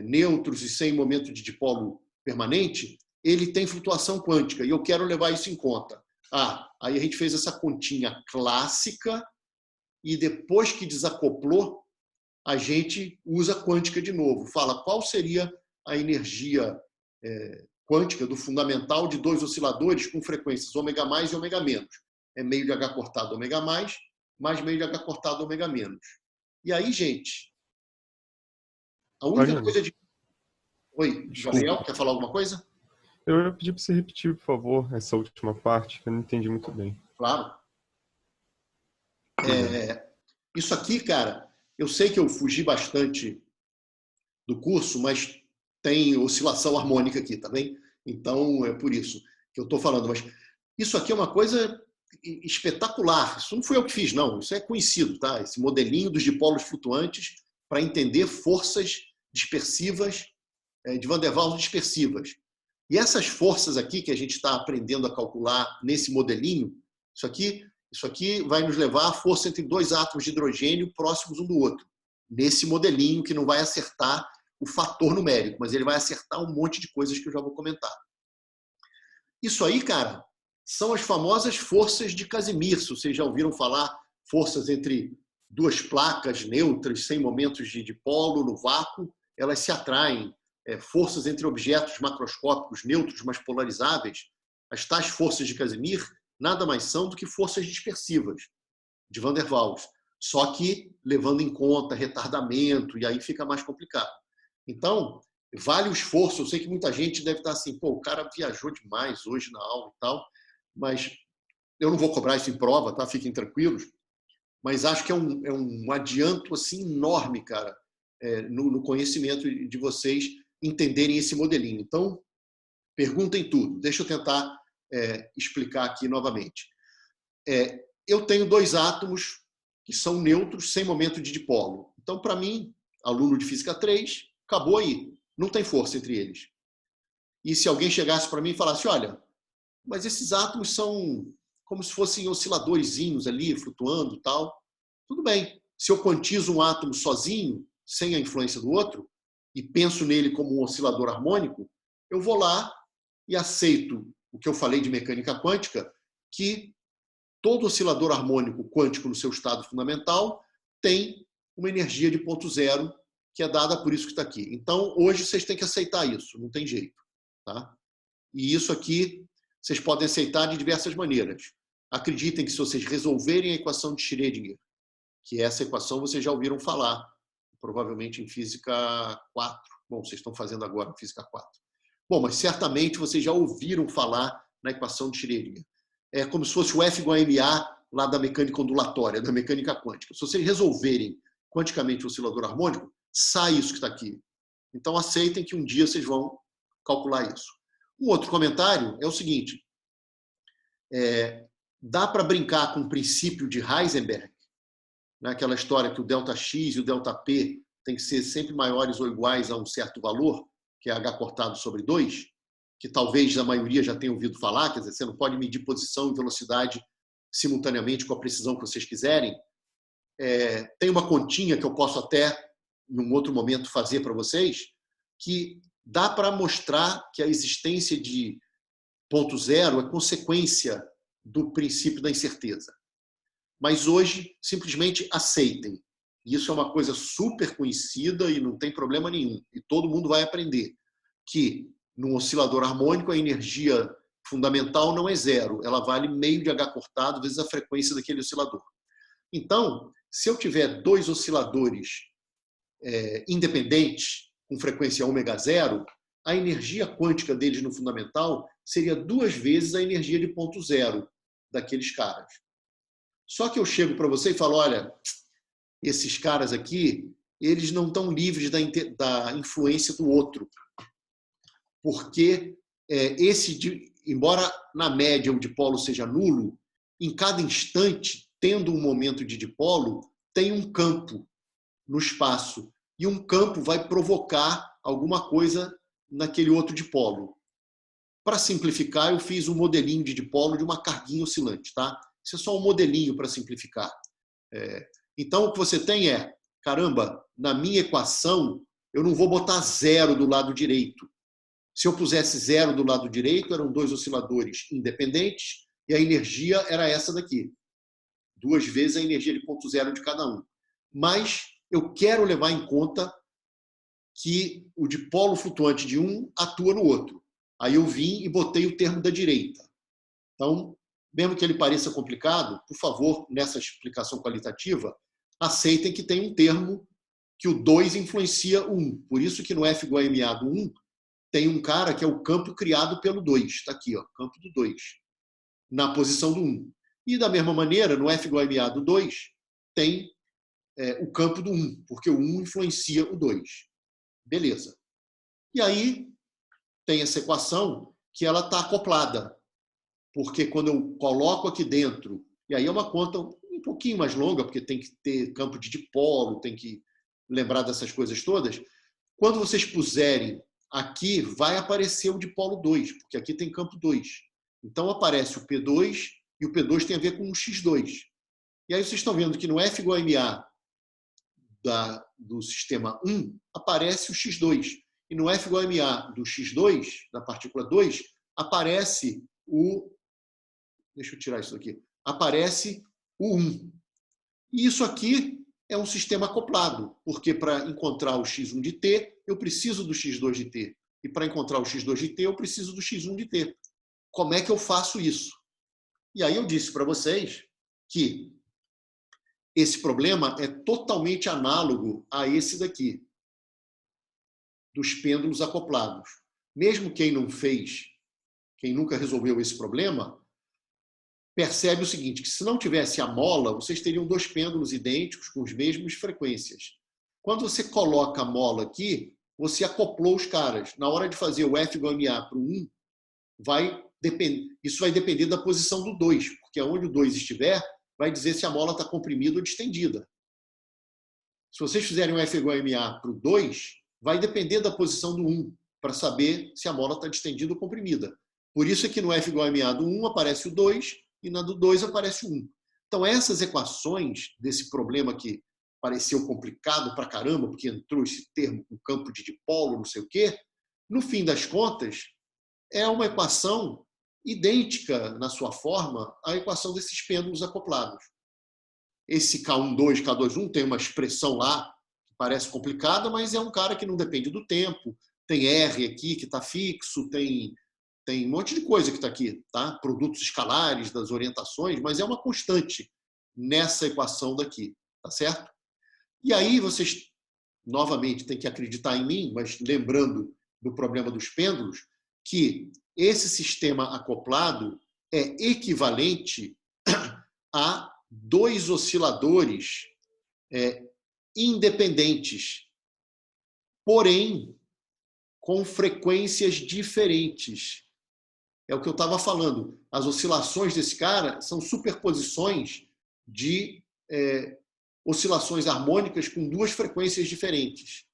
neutros e sem momento de dipolo permanente, ele tem flutuação quântica, e eu quero levar isso em conta. Aí a gente fez essa continha clássica, e depois que desacoplou, a gente usa quântica de novo. Fala qual seria a energia quântica do fundamental de 2 osciladores com frequências ômega mais e ômega menos. É meio de H cortado ômega mais meio de H cortado ômega menos. E aí, gente, a única coisa de... Oi, Gabriel, quer falar alguma coisa?
Eu ia pedir para você repetir, por favor, essa última parte, que eu não entendi muito bem.
Claro. Isso aqui, cara, eu sei que eu fugi bastante do curso, mas tem oscilação harmônica aqui, tá bem? Então, é por isso que eu estou falando. Mas isso aqui é uma coisa espetacular. Isso não fui eu que fiz, não. Isso é conhecido, tá? Esse modelinho dos dipolos flutuantes para entender forças dispersivas, de Van der Waals dispersivas. E essas forças aqui que a gente está aprendendo a calcular nesse modelinho, isso aqui vai nos levar à força entre 2 átomos de hidrogênio próximos um do outro. Nesse modelinho que não vai acertar o fator numérico, mas ele vai acertar um monte de coisas que eu já vou comentar. Isso aí, cara, são as famosas forças de Casimir. Se vocês já ouviram falar, forças entre 2 placas neutras, sem momentos de dipolo, no vácuo, elas se atraem. Forças entre objetos macroscópicos neutros, mas polarizáveis, as tais forças de Casimir nada mais são do que forças dispersivas de Van der Waals, só que levando em conta retardamento, e aí fica mais complicado. Então, vale o esforço. Eu sei que muita gente deve estar assim, pô, o cara viajou demais hoje na aula e tal, mas eu não vou cobrar isso em prova, tá? Fiquem tranquilos. Mas acho que é um adianto assim enorme, cara, no conhecimento de vocês entenderem esse modelinho. Então, perguntem tudo. Deixa eu tentar explicar aqui novamente. Eu tenho dois átomos que são neutros sem momento de dipolo. Então, para mim, aluno de Física 3, acabou aí. Não tem força entre eles. E se alguém chegasse para mim e falasse, olha, mas esses átomos são como se fossem osciladorzinhos ali, flutuando e tal, tudo bem. Se eu quantizo um átomo sozinho, sem a influência do outro, e penso nele como um oscilador harmônico, eu vou lá e aceito o que eu falei de mecânica quântica, que todo oscilador harmônico quântico no seu estado fundamental tem uma energia de ponto zero, que é dada por isso que está aqui. Então, hoje, vocês têm que aceitar isso, não tem jeito. Tá? E isso aqui, vocês podem aceitar de diversas maneiras. Acreditem que se vocês resolverem a equação de Schrödinger, que essa equação vocês já ouviram falar, provavelmente em Física 4. Bom, vocês estão fazendo agora em Física 4. Bom, mas certamente vocês já ouviram falar na equação de Schrödinger. É como se fosse o F igual a MA lá da mecânica ondulatória, da mecânica quântica. Se vocês resolverem quanticamente o oscilador harmônico, sai isso que está aqui. Então, aceitem que um dia vocês vão calcular isso. Um outro comentário é o seguinte. Dá para brincar com o princípio de Heisenberg, né? Aquela história que o ΔX e o ΔP tem que ser sempre maiores ou iguais a um certo valor, que é H cortado sobre 2, que talvez a maioria já tenha ouvido falar, quer dizer, você não pode medir posição e velocidade simultaneamente com a precisão que vocês quiserem. Tem uma continha que eu posso até, em um outro momento, fazer para vocês, que dá para mostrar que a existência de ponto zero é consequência do princípio da incerteza. Mas hoje, simplesmente aceitem. Isso é uma coisa super conhecida e não tem problema nenhum. E todo mundo vai aprender que, num oscilador harmônico, a energia fundamental não é zero. Ela vale meio de H cortado vezes a frequência daquele oscilador. Então, se eu tiver dois osciladores independentes, com frequência ômega zero, a energia quântica deles no fundamental seria 2 vezes a energia de ponto zero daqueles caras. Só que eu chego para você e falo, olha, esses caras aqui, eles não estão livres da influência do outro. Porque embora na média o dipolo seja nulo, em cada instante, tendo um momento de dipolo, tem um campo no espaço. E um campo vai provocar alguma coisa naquele outro dipolo. Para simplificar, eu fiz um modelinho de dipolo de uma carguinha oscilante. Tá? Isso é só um modelinho para simplificar. Então, o que você tem caramba, na minha equação, eu não vou botar zero do lado direito. Se eu pusesse zero do lado direito, eram 2 osciladores independentes e a energia era essa daqui. 2 vezes a energia de ponto zero de cada um. Mas eu quero levar em conta que o dipolo flutuante de um atua no outro. Aí eu vim e botei o termo da direita. Então, mesmo que ele pareça complicado, por favor, nessa explicação qualitativa, aceitem que tem um termo que o 2 influencia o 1. Por isso que no F igual a MA do 1, tem um cara que é o campo criado pelo 2. Está aqui, ó, campo do 2, na posição do 1. E da mesma maneira, no F igual a MA do 2, tem o campo do 1, porque o 1 influencia o 2. Beleza. E aí tem essa equação que ela está acoplada. Porque quando eu coloco aqui dentro, e aí é uma conta um pouquinho mais longa, porque tem que ter campo de dipolo, tem que lembrar dessas coisas todas. Quando vocês puserem aqui, vai aparecer o dipolo 2, porque aqui tem campo 2. Então aparece o P2 e o P2 tem a ver com o X2. E aí vocês estão vendo que no F igual a MA do sistema 1, aparece o X2. E no F igual a MA do X2, da partícula 2, aparece o... Deixa eu tirar isso daqui. Aparece o 1. E isso aqui é um sistema acoplado, porque para encontrar o X1 de T, eu preciso do X2 de T. E para encontrar o X2 de T, eu preciso do X1 de T. Como é que eu faço isso? E aí eu disse para vocês que esse problema é totalmente análogo a esse daqui. dos pêndulos acoplados. Mesmo quem não fez, quem nunca resolveu esse problema, percebe o seguinte, que se não tivesse a mola, vocês teriam dois pêndulos idênticos com as mesmas frequências. Quando você coloca a mola aqui, você acoplou os caras. Na hora de fazer o F igual a MA para o 1, isso vai depender da posição do 2, porque onde o 2 estiver, vai dizer se a mola está comprimida ou distendida. Se vocês fizerem o F igual a MA para o 2, vai depender da posição do 1, para saber se a mola está distendida ou comprimida. Por isso é que no F igual a MA do 1 aparece o 2 e na do 2 aparece o 1. Então, essas equações desse problema que pareceu complicado pra caramba, porque entrou esse termo com campo de dipolo, não sei o quê, no fim das contas, é uma equação idêntica na sua forma à equação desses pêndulos acoplados. Esse K12, K21 tem uma expressão lá que parece complicada, mas é um cara que não depende do tempo. Tem R aqui que está fixo, tem um monte de coisa que está aqui, tá? Produtos escalares das orientações, mas é uma constante nessa equação daqui, tá certo? E aí vocês, novamente, têm que acreditar em mim, mas lembrando do problema dos pêndulos, que esse sistema acoplado é equivalente a dois osciladores independentes, porém com frequências diferentes. É o que eu estava falando. As oscilações desse cara são superposições de oscilações harmônicas com duas frequências diferentes.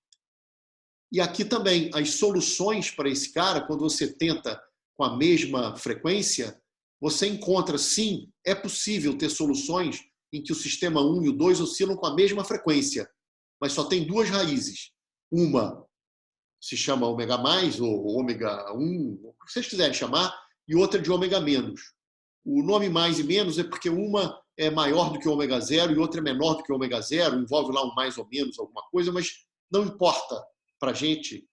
E aqui também, as soluções para esse cara, quando você tenta com a mesma frequência, você encontra, sim, é possível ter soluções em que o sistema 1 e o 2 oscilam com a mesma frequência, mas só tem duas raízes. Uma se chama ômega mais, ou ômega 1, o que vocês quiserem chamar, e outra de ômega menos. O nome mais e menos é porque uma é maior do que o ômega 0 e outra é menor do que o ômega 0, envolve lá um mais ou menos alguma coisa, mas não importa para a gente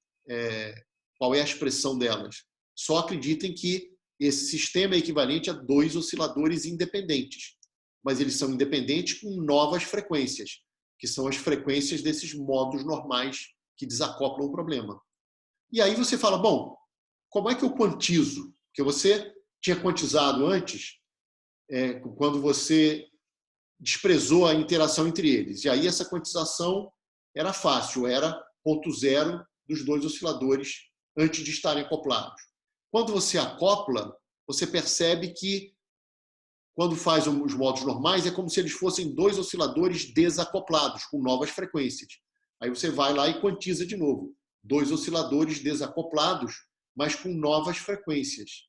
qual é a expressão delas. Só acreditem que esse sistema é equivalente a dois osciladores independentes, mas eles são independentes com novas frequências, que são as frequências desses modos normais que desacoplam o problema. E aí você fala, bom, como é que eu quantizo? Porque você tinha quantizado antes, quando você desprezou a interação entre eles. E aí essa quantização era fácil, era 0,0 dos dois osciladores antes de estarem acoplados. Quando você acopla, você percebe que, quando faz os modos normais, é como se eles fossem dois osciladores desacoplados, com novas frequências. Aí você vai lá e quantiza de novo. Dois osciladores desacoplados, mas com novas frequências.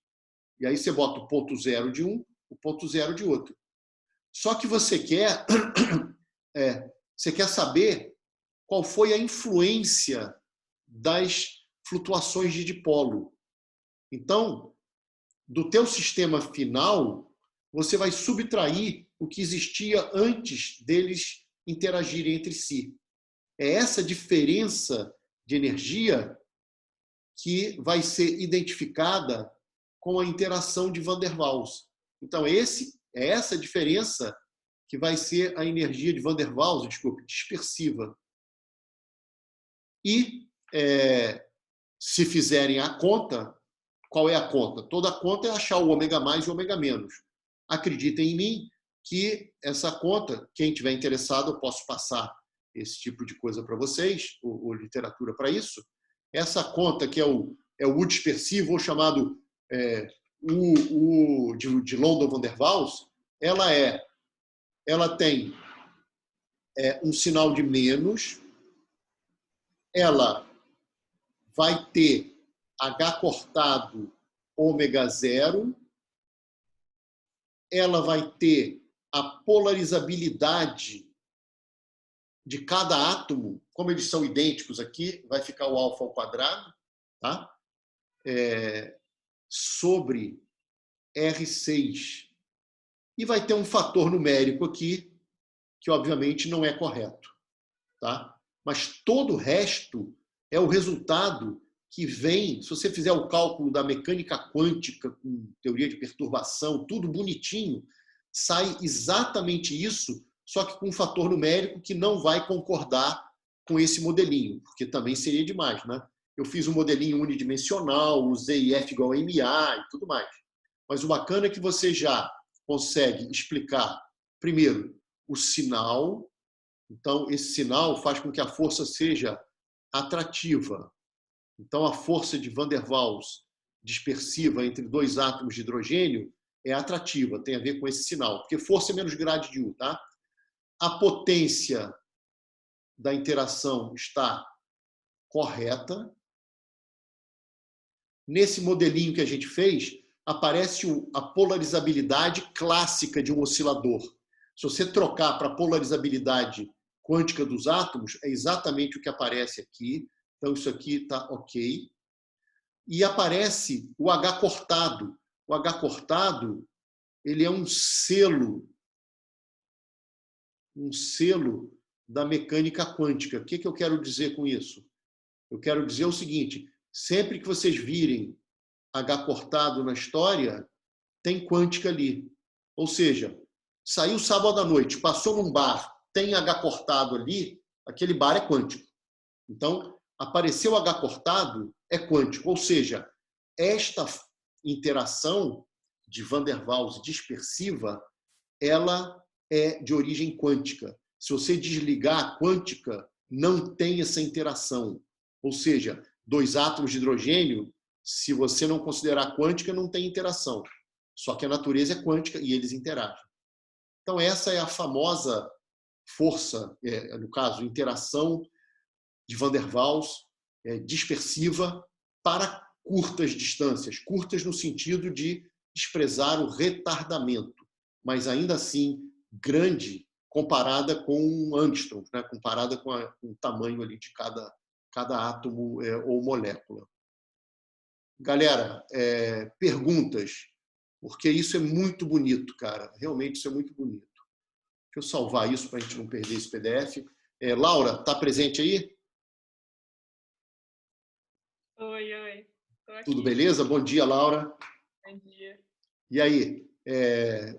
E aí você bota o 0,0 de um, o 0,0 de outro. Só que você quer saber qual foi a influência das flutuações de dipolo. Então, do teu sistema final, você vai subtrair o que existia antes deles interagirem entre si. É essa diferença de energia que vai ser identificada com a interação de Van der Waals. Então, é essa diferença que vai ser a energia de Van der Waals, dispersiva. E, se fizerem a conta, qual é a conta? Toda a conta é achar o ômega mais e o ômega menos. Acreditem em mim que essa conta, quem tiver interessado, eu posso passar esse tipo de coisa para vocês, ou literatura para isso. Essa conta, que é o U dispersivo, ou chamado U de London-Van der Waals, ela tem um sinal de menos, ela vai ter H cortado ômega 0, ela vai ter a polarizabilidade de cada átomo, como eles são idênticos aqui, vai ficar o alfa ao quadrado, tá? Sobre R6. E vai ter um fator numérico aqui, que obviamente não é correto, tá? Mas todo o resto é o resultado que vem, se você fizer o cálculo da mecânica quântica, com teoria de perturbação, tudo bonitinho, sai exatamente isso, só que com um fator numérico que não vai concordar com esse modelinho, porque também seria demais, né? eu fiz um modelinho unidimensional, usei F igual a MA e tudo mais. Mas o bacana é que você já consegue explicar, primeiro, o sinal. Então, esse sinal faz com que a força seja atrativa. Então, a força de Van der Waals dispersiva entre dois átomos de hidrogênio é atrativa, tem a ver com esse sinal, porque força é menos grade de U, tá? A potência da interação está correta. Nesse modelinho que a gente fez, aparece a polarizabilidade clássica de um oscilador. Se você trocar para a polarizabilidade quântica dos átomos, é exatamente o que aparece aqui. Então, isso aqui está ok. E aparece o H cortado. O H cortado, ele é um selo da mecânica quântica. O que eu quero dizer com isso? Eu quero dizer o seguinte, sempre que vocês virem H cortado na história, tem quântica ali. Ou seja, saiu sábado à noite, passou num bar, tem H cortado ali, aquele bar é quântico. Então, apareceu H cortado, é quântico. Ou seja, esta interação de Van der Waals dispersiva, ela é de origem quântica. Se você desligar a quântica, não tem essa interação. Ou seja, dois átomos de hidrogênio, se você não considerar quântica, não tem interação. Só que a natureza é quântica e eles interagem. Então, essa é a famosa força, no caso, interação de Van der Waals dispersiva para curtas distâncias. Curtas no sentido de desprezar o retardamento, mas ainda assim grande comparada com angstroms, né? Comparada com o tamanho ali de cada átomo ou molécula. Galera, perguntas, porque isso é muito bonito, cara. Realmente isso é muito bonito. Deixa eu salvar isso para a gente não perder esse PDF. Laura, está presente aí?
Oi. Tô aqui.
Tudo beleza? Bom dia, Laura.
Bom dia.
E aí?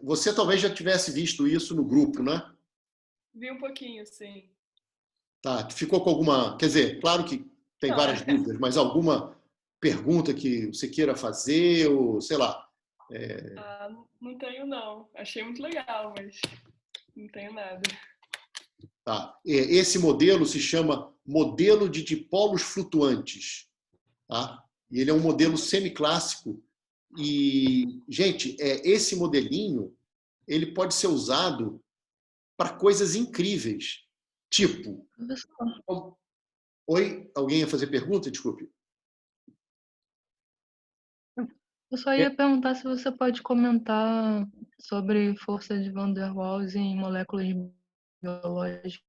Você talvez já tivesse visto isso no grupo, né?
Vi um pouquinho, sim.
Tá. Ficou com alguma... Quer dizer, claro que tem várias dúvidas, mas alguma pergunta que você queira fazer ou, sei lá...
Não tenho, não. Achei muito legal, mas não tenho nada.
Tá. Esse modelo se chama modelo de dipolos flutuantes. Tá? E ele é um modelo semiclássico. E, gente, esse modelinho ele pode ser usado para coisas incríveis. Tipo... Oi? Alguém ia fazer pergunta? Desculpe.
Eu só ia perguntar se você pode comentar sobre força de Van der Waals em moléculas biológicas.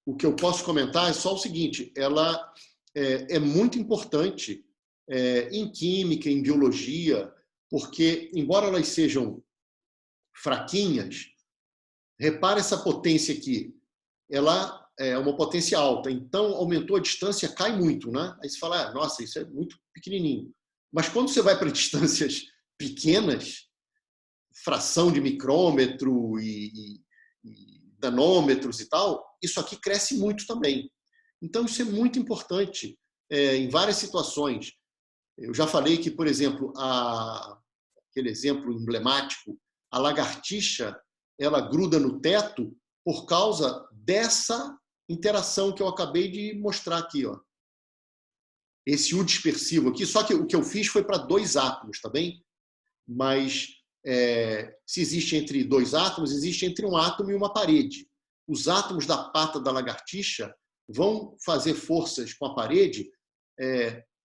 O que eu posso comentar é só o seguinte, ela é muito importante em química, em biologia, porque, embora elas sejam fraquinhas, repara essa potência aqui, ela é uma potência alta, então aumentou a distância, cai muito, né? Aí você fala, nossa, isso é muito pequenininho. Mas quando você vai para distâncias pequenas, fração de micrômetro e nanômetros e tal, isso aqui cresce muito também. Então, isso é muito importante em várias situações. Eu já falei que, por exemplo, aquele exemplo emblemático, a lagartixa, ela gruda no teto por causa dessa interação que eu acabei de mostrar aqui. Ó. Esse U dispersivo aqui, só que o que eu fiz foi para dois átomos, tá bem? Mas se existe entre dois átomos, existe entre um átomo e uma parede. Os átomos da pata da lagartixa vão fazer forças com a parede,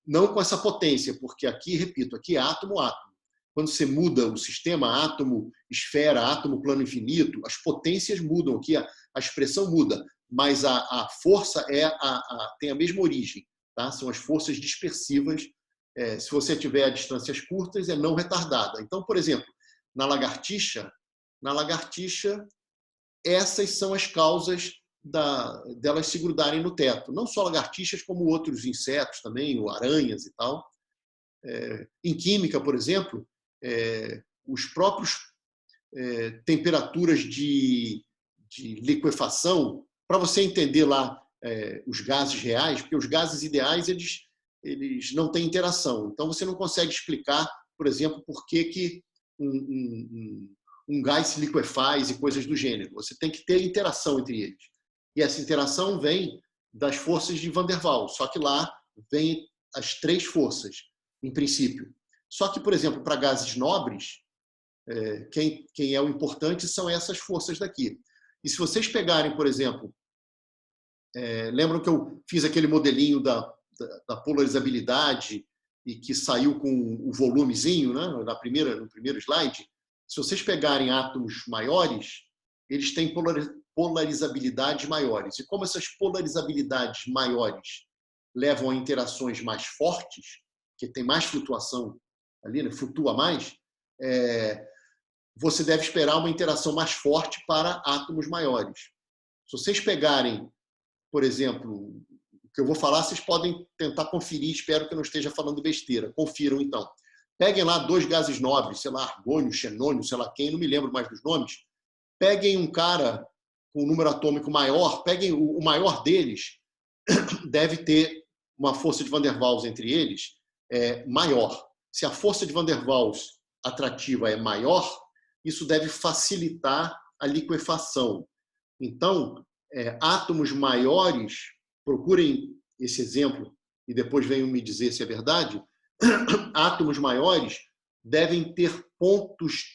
não com essa potência, porque aqui, repito, aqui é átomo, átomo. Quando você muda o sistema átomo, esfera, átomo, plano infinito, as potências mudam aqui, a expressão muda, mas a força tem a mesma origem. Tá? São as forças dispersivas. Se você tiver a distâncias curtas, é não retardada. Então, por exemplo, na lagartixa, essas são as causas delas se grudarem no teto. Não só lagartixas, como outros insetos também, ou aranhas e tal. Em química, por exemplo, os próprios temperaturas de liquefação para você entender lá os gases reais, porque os gases ideais eles não têm interação. Então, você não consegue explicar, por exemplo, por que um gás se liquefaz e coisas do gênero. Você tem que ter interação entre eles. E essa interação vem das forças de Van der Waals, só que lá vem as 3 forças, em princípio. Só que, por exemplo, para gases nobres, quem é o importante são essas forças daqui. E se vocês pegarem, por exemplo, lembram que eu fiz aquele modelinho da polarizabilidade e que saiu com o volumezinho, né, no primeiro slide? Se vocês pegarem átomos maiores, eles têm polarizabilidades maiores. E como essas polarizabilidades maiores levam a interações mais fortes, que tem mais flutuação ali, né, flutua mais, você deve esperar uma interação mais forte para átomos maiores. Se vocês pegarem, por exemplo, o que eu vou falar, vocês podem tentar conferir, espero que eu não esteja falando besteira. Confiram, então. Peguem lá 2 gases nobres, sei lá, argônio, xenônio, sei lá quem, não me lembro mais dos nomes. Peguem um cara com um número atômico maior, peguem o maior deles, deve ter uma força de Van der Waals entre eles maior. Se a força de Van der Waals atrativa é maior, isso deve facilitar a liquefação. Então, átomos maiores, procurem esse exemplo e depois venham me dizer se é verdade, átomos maiores devem ter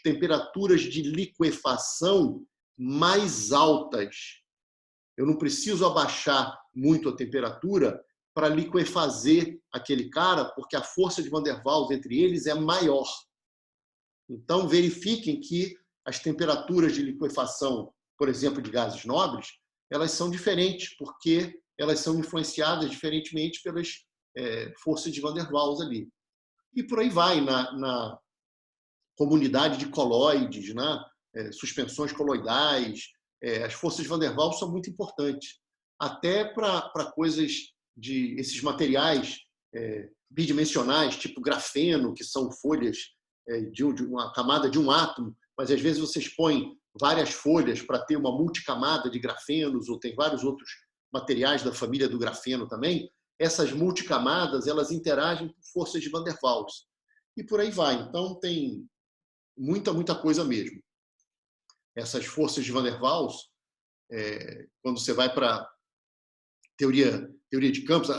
temperaturas de liquefação mais altas. Eu não preciso abaixar muito a temperatura para liquefazer aquele cara, porque a força de Van der Waals entre eles é maior. Então, verifiquem que as temperaturas de liquefação, por exemplo, de gases nobres, elas são diferentes, porque elas são influenciadas diferentemente pelas forças de Van der Waals ali. E por aí vai, na comunidade de colóides, né? Suspensões coloidais, as forças de Van der Waals são muito importantes. Até para coisas esses materiais bidimensionais, tipo grafeno, que são folhas de uma camada de um átomo, mas às vezes vocês põem várias folhas para ter uma multicamada de grafenos, ou tem vários outros materiais da família do grafeno também. Essas multicamadas, elas interagem por forças de Van der Waals. E por aí vai. Então, tem muita coisa mesmo. Essas forças de Van der Waals, quando você vai para teoria de campos,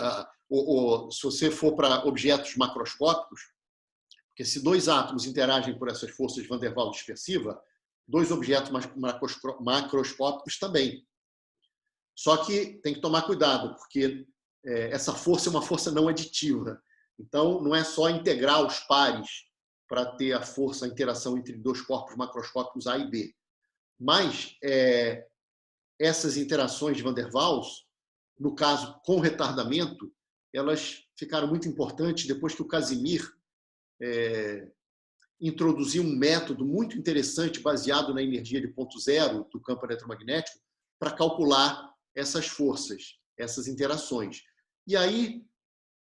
ou se você for para objetos macroscópicos, porque se 2 átomos interagem por essas forças de Van der Waals dispersiva, 2 objetos macroscópicos também. Só que tem que tomar cuidado, porque essa força é uma força não aditiva. Então, não é só integrar os pares para ter a interação entre 2 corpos macroscópicos A e B. Mas essas interações de Van der Waals, no caso com retardamento, elas ficaram muito importantes depois que o Casimir introduziu um método muito interessante baseado na energia de ponto zero do campo eletromagnético para calcular essas forças, essas interações. E aí,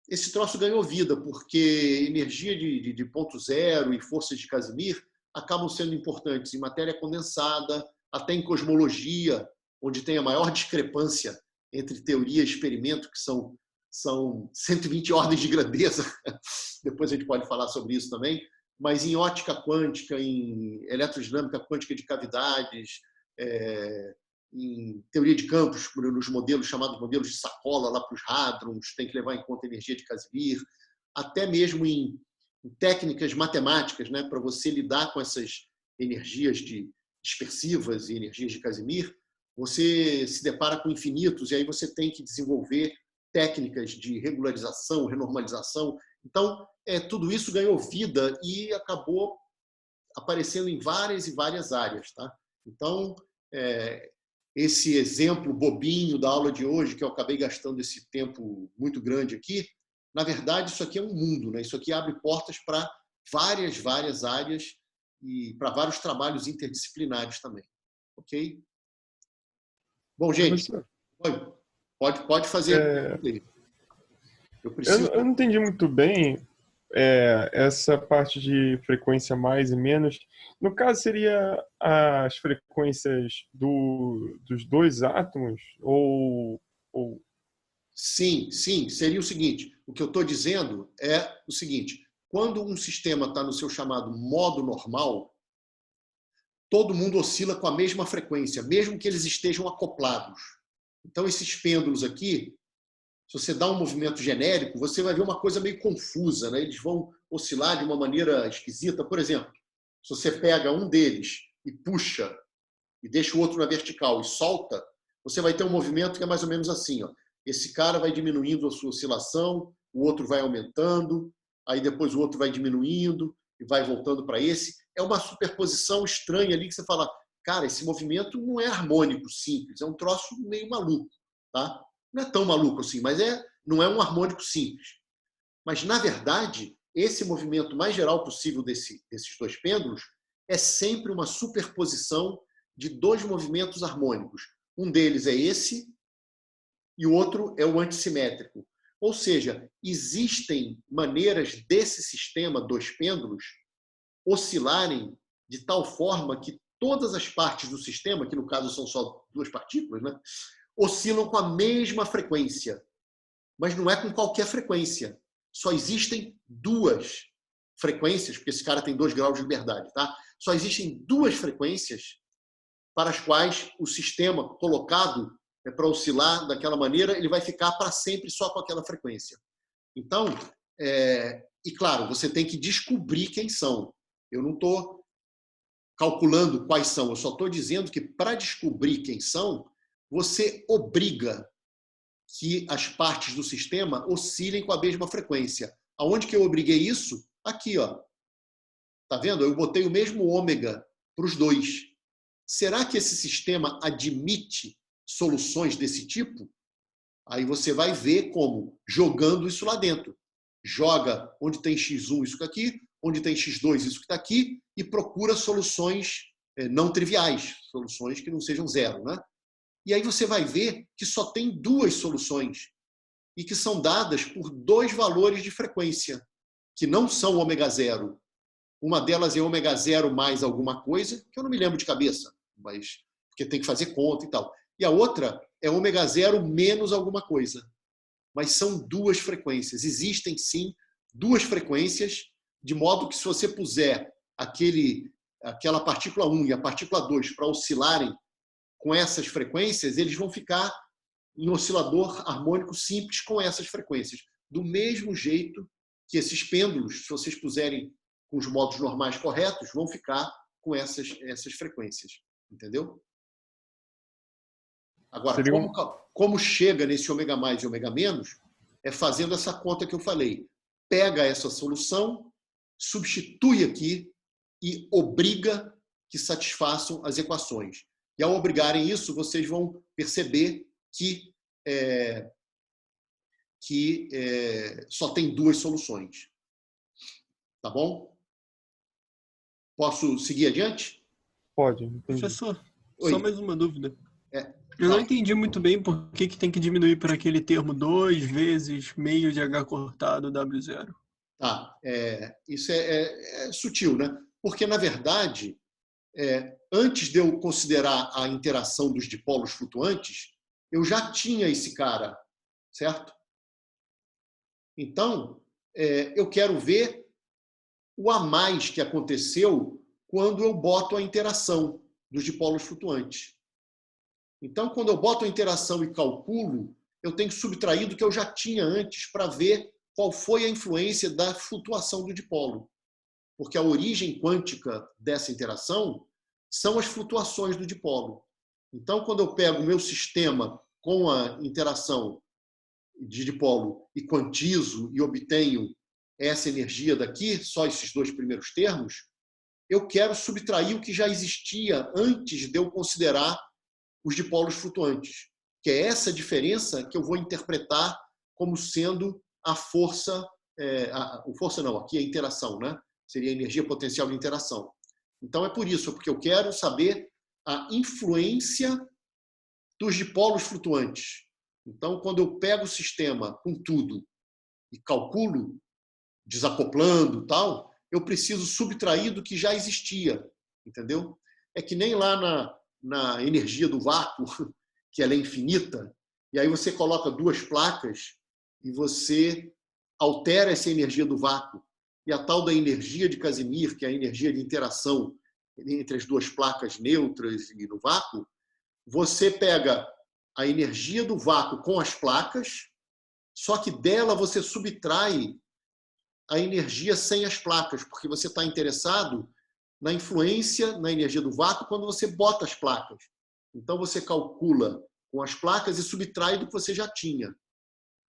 esse troço ganhou vida, porque energia de ponto zero e forças de Casimir acabam sendo importantes em matéria condensada, até em cosmologia, onde tem a maior discrepância entre teoria e experimento, que são 120 ordens de grandeza. Depois a gente pode falar sobre isso também. Mas em ótica quântica, em eletrodinâmica quântica de cavidades, em teoria de campos, nos modelos chamados modelos de sacola, lá para os hadrons, tem que levar em conta a energia de Casimir, até mesmo em técnicas matemáticas, né, para você lidar com essas energias dispersivas e energias de Casimir, você se depara com infinitos e aí você tem que desenvolver técnicas de regularização, renormalização. Então, tudo isso ganhou vida e acabou aparecendo em várias e várias áreas. Tá? Então, esse exemplo bobinho da aula de hoje, que eu acabei gastando esse tempo muito grande aqui, na verdade, isso aqui é um mundo, né? Isso aqui abre portas para várias áreas e para vários trabalhos interdisciplinares também. Ok? Bom, gente, pode fazer.
Eu não entendi muito bem essa parte de frequência mais e menos, no caso seria as frequências dos dois átomos ou...
Sim, sim. Seria o seguinte, o que eu estou dizendo é o seguinte, quando um sistema está no seu chamado modo normal, todo mundo oscila com a mesma frequência, mesmo que eles estejam acoplados. Então, esses pêndulos aqui, se você dá um movimento genérico, você vai ver uma coisa meio confusa, né? Eles vão oscilar de uma maneira esquisita. Por exemplo, se você pega um deles e puxa, e deixa o outro na vertical e solta, você vai ter um movimento que é mais ou menos assim, ó. Esse cara vai diminuindo a sua oscilação, o outro vai aumentando, aí depois o outro vai diminuindo e vai voltando para esse. É uma superposição estranha ali que você fala, cara, esse movimento não é harmônico simples, é um troço meio maluco, tá? Não é tão maluco assim, mas não é um harmônico simples. Mas, na verdade, esse movimento mais geral possível desses dois pêndulos é sempre uma superposição de dois movimentos harmônicos. Um deles é esse e o outro é o antissimétrico. Ou seja, existem maneiras desse sistema dos pêndulos oscilarem de tal forma que todas as partes do sistema, que no caso são só duas partículas, né, oscilam com a mesma frequência. Mas não é com qualquer frequência. Só existem duas frequências, porque esse cara tem 2 graus de liberdade, tá? Só existem duas frequências para as quais o sistema colocado para oscilar daquela maneira, ele vai ficar para sempre só com aquela frequência. Então, e claro, você tem que descobrir quem são. Eu não estou calculando quais são, eu só estou dizendo que para descobrir quem são, você obriga que as partes do sistema oscilem com a mesma frequência. Aonde que eu obriguei isso? Aqui, ó. Tá vendo? Eu botei o mesmo ômega para os dois. Será que esse sistema admite soluções desse tipo? Aí você vai ver como, jogando isso lá dentro. Joga onde tem x1 isso aqui, onde tem x2 isso que está aqui, e procura soluções não triviais, soluções que não sejam zero, né? E aí você vai ver que só tem duas soluções e que são dadas por 2 valores de frequência, que não são ômega zero. Uma delas é ômega zero mais alguma coisa, que eu não me lembro de cabeça, mas porque tem que fazer conta e tal. E a outra é ômega zero menos alguma coisa. Mas são 2 frequências. Existem, sim, 2 frequências, de modo que se você puser aquela partícula 1 e a partícula 2 para oscilarem com essas frequências, eles vão ficar em oscilador harmônico simples com essas frequências. Do mesmo jeito que esses pêndulos, se vocês puserem com os modos normais corretos, vão ficar com essas frequências. Entendeu? Agora, como chega nesse ômega mais e ômega menos, é fazendo essa conta que eu falei. Pega essa solução, substitui aqui e obriga que satisfaçam as equações. E ao obrigarem isso, vocês vão perceber que só tem 2 soluções. Tá bom? Posso seguir adiante?
Pode. Entendi.
Professor,
Oi.
só mais uma dúvida.
Fala.
Eu não entendi muito bem por que tem que diminuir para aquele termo 2 vezes meio de H cortado W0.
Tá. Isso é sutil, né? Porque, na verdade, antes de eu considerar a interação dos dipolos flutuantes, eu já tinha esse cara, certo? Então, eu quero ver o a mais que aconteceu quando eu boto a interação dos dipolos flutuantes. Então, quando eu boto a interação e calculo, eu tenho que subtrair do que eu já tinha antes para ver qual foi a influência da flutuação do dipolo. Porque a origem quântica dessa interação são as flutuações do dipolo. Então, quando eu pego o meu sistema com a interação de dipolo e quantizo e obtenho essa energia daqui, só esses 2 primeiros termos, eu quero subtrair o que já existia antes de eu considerar os dipolos flutuantes, que é essa diferença que eu vou interpretar como sendo a força, aqui é a interação, né? Seria a energia potencial de interação. Então é por isso, porque eu quero saber a influência dos dipolos flutuantes. Então, quando eu pego o sistema com tudo e calculo, desacoplando, tal, eu preciso subtrair do que já existia, entendeu? É que nem lá na energia do vácuo, que ela é infinita, e aí você coloca duas placas e você altera essa energia do vácuo. E a tal da energia de Casimir, que é a energia de interação entre as duas placas neutras e no vácuo, você pega a energia do vácuo com as placas, só que dela você subtrai a energia sem as placas, porque você está interessado na influência na energia do vácuo quando você bota as placas. Então você calcula com as placas e subtrai do que você já tinha.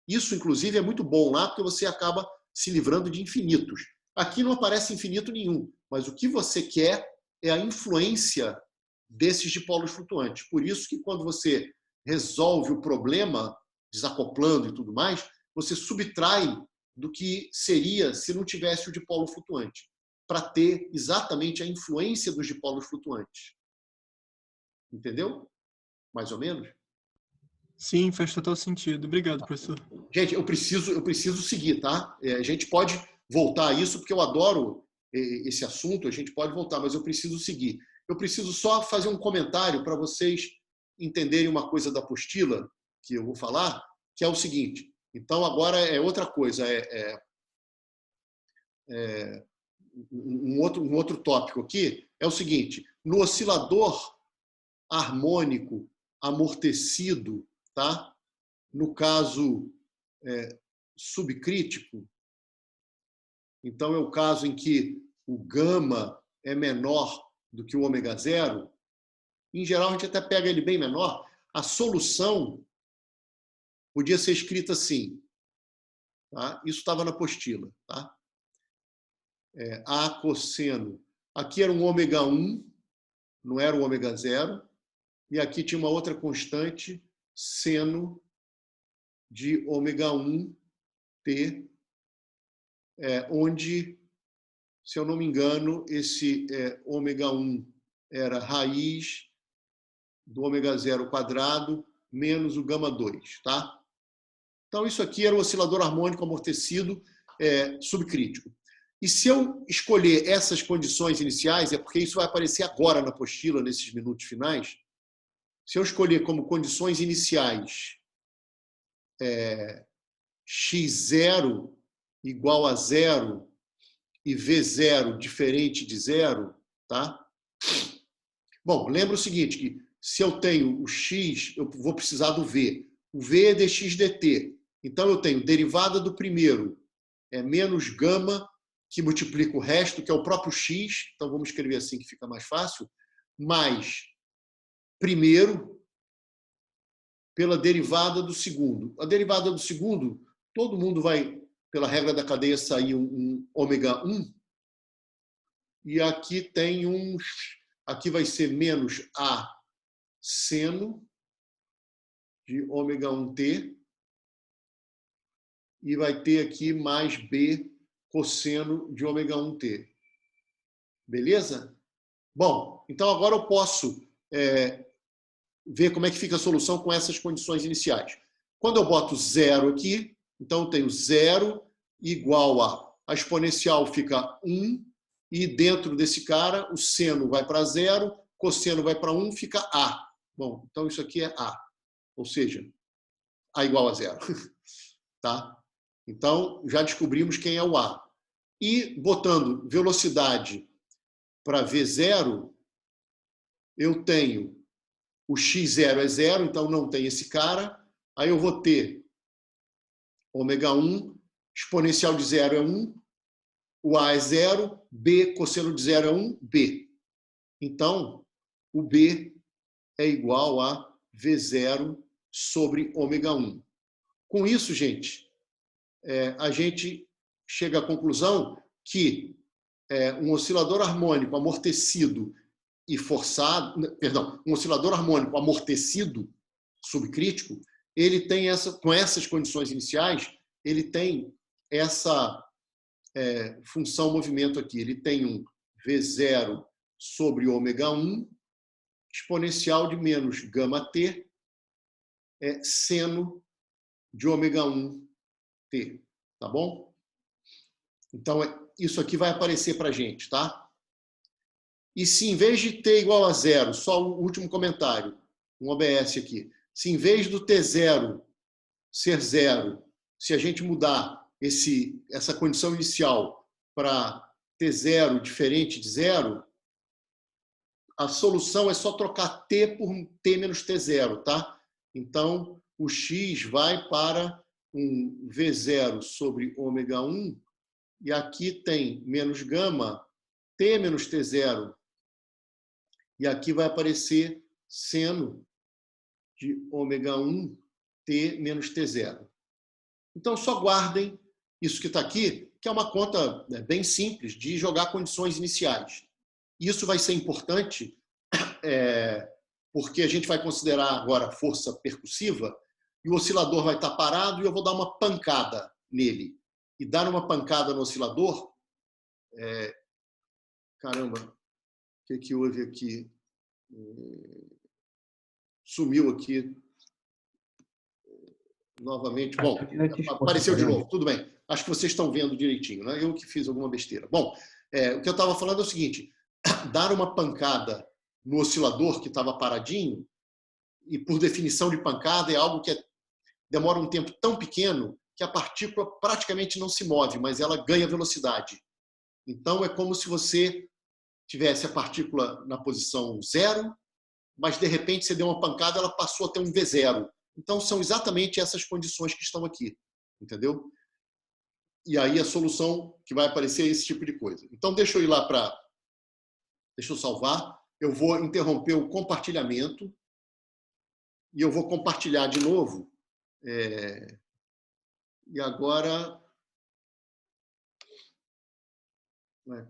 Isso, inclusive, é muito bom lá, porque você acaba se livrando de infinitos. Aqui não aparece infinito nenhum, mas o que você quer é a influência desses dipolos flutuantes. Por isso que quando você resolve o problema, desacoplando e tudo mais, você subtrai do que seria se não tivesse o dipolo flutuante, para ter exatamente a influência dos dipolos flutuantes. Entendeu? Mais ou menos?
Sim, faz total sentido. Obrigado, professor.
Gente, eu preciso seguir, tá? A gente pode voltar a isso, porque eu adoro esse assunto, a gente pode voltar, mas eu preciso seguir. Eu preciso só fazer um comentário para vocês entenderem uma coisa da apostila que eu vou falar, que é o seguinte. Então, agora é outra coisa, um outro tópico aqui, é o seguinte, no oscilador harmônico amortecido, tá? No caso subcrítico, então é o caso em que o gama é menor do que o ômega zero, em geral a gente até pega ele bem menor, a solução podia ser escrita assim, tá? Isso estava na apostila, tá? A cosseno, aqui era um ômega 1, não era o ômega zero, e aqui tinha uma outra constante, seno de ômega 1t, onde, se eu não me engano, esse ômega 1 era raiz do ômega zero quadrado menos o gama 2, tá? Então, isso aqui era o oscilador harmônico amortecido subcrítico. E se eu escolher essas condições iniciais, é porque isso vai aparecer agora na apostila, nesses minutos finais, se eu escolher como condições iniciais x0 igual a 0 e v0 diferente de 0, tá? Bom, lembra o seguinte, que se eu tenho o x, eu vou precisar do v. O v é dx dt. Então, eu tenho derivada do primeiro menos gama, que multiplica o resto, que é o próprio x, então vamos escrever assim que fica mais fácil, mais primeiro pela derivada do segundo. A derivada do segundo, todo mundo vai, pela regra da cadeia, sair um ômega 1, e aqui tem aqui vai ser menos A seno de ômega 1t, e vai ter aqui mais B cosseno de ômega 1t. Beleza? Bom, então agora eu posso ver como é que fica a solução com essas condições iniciais. Quando eu boto 0 aqui, então eu tenho 0 igual a exponencial fica 1, e dentro desse cara o seno vai para 0, cosseno vai para 1, fica A. Bom, então isso aqui é A, ou seja, A igual a 0. Tá? Então, já descobrimos quem é o A. E botando velocidade para V0, eu tenho o x0 é 0, então não tem esse cara. Aí eu vou ter ômega 1, exponencial de 0 é 1, o A é 0, B, cosseno de 0 é 1, B. Então, o B é igual a V0 sobre ômega 1. Com isso, gente, a gente chega à conclusão que um oscilador harmônico amortecido e forçado, perdão, um oscilador harmônico amortecido subcrítico, ele tem com essas condições iniciais, ele tem essa função movimento aqui. Ele tem um V0 sobre ômega 1, exponencial de menos gama t, seno de ômega 1t. Tá bom? Então, isso aqui vai aparecer para a gente, tá? E se em vez de t igual a 0, só o último comentário, um OBS aqui, se em vez do t0 ser 0, se a gente mudar essa condição inicial para t0 diferente de 0, a solução é só trocar t por t menos t0, tá? Então, o x vai para um V0 sobre ômega 1, e aqui tem menos gama, t menos t0, e aqui vai aparecer seno de ômega 1, t menos t0. Então, só guardem isso que está aqui, que é uma conta bem simples de jogar condições iniciais. Isso vai ser importante porque a gente vai considerar agora força percussiva e o oscilador vai estar parado e eu vou dar uma pancada nele. E dar uma pancada no oscilador... Caramba, o que houve aqui? Sumiu aqui. Novamente. Bom, apareceu de novo. Tudo bem. Acho que vocês estão vendo direitinho, né? Eu que fiz alguma besteira. Bom, o que eu estava falando é o seguinte. Dar uma pancada no oscilador que estava paradinho, e por definição de pancada é algo que demora um tempo tão pequeno que a partícula praticamente não se move, mas ela ganha velocidade. Então, é como se você tivesse a partícula na posição 0, mas, de repente, você deu uma pancada, ela passou a ter um V0. Então, são exatamente essas condições que estão aqui, entendeu? E aí a solução que vai aparecer é esse tipo de coisa. Então, deixa eu ir lá para... Deixa eu salvar. Eu vou interromper o compartilhamento e eu vou compartilhar de novo. E agora...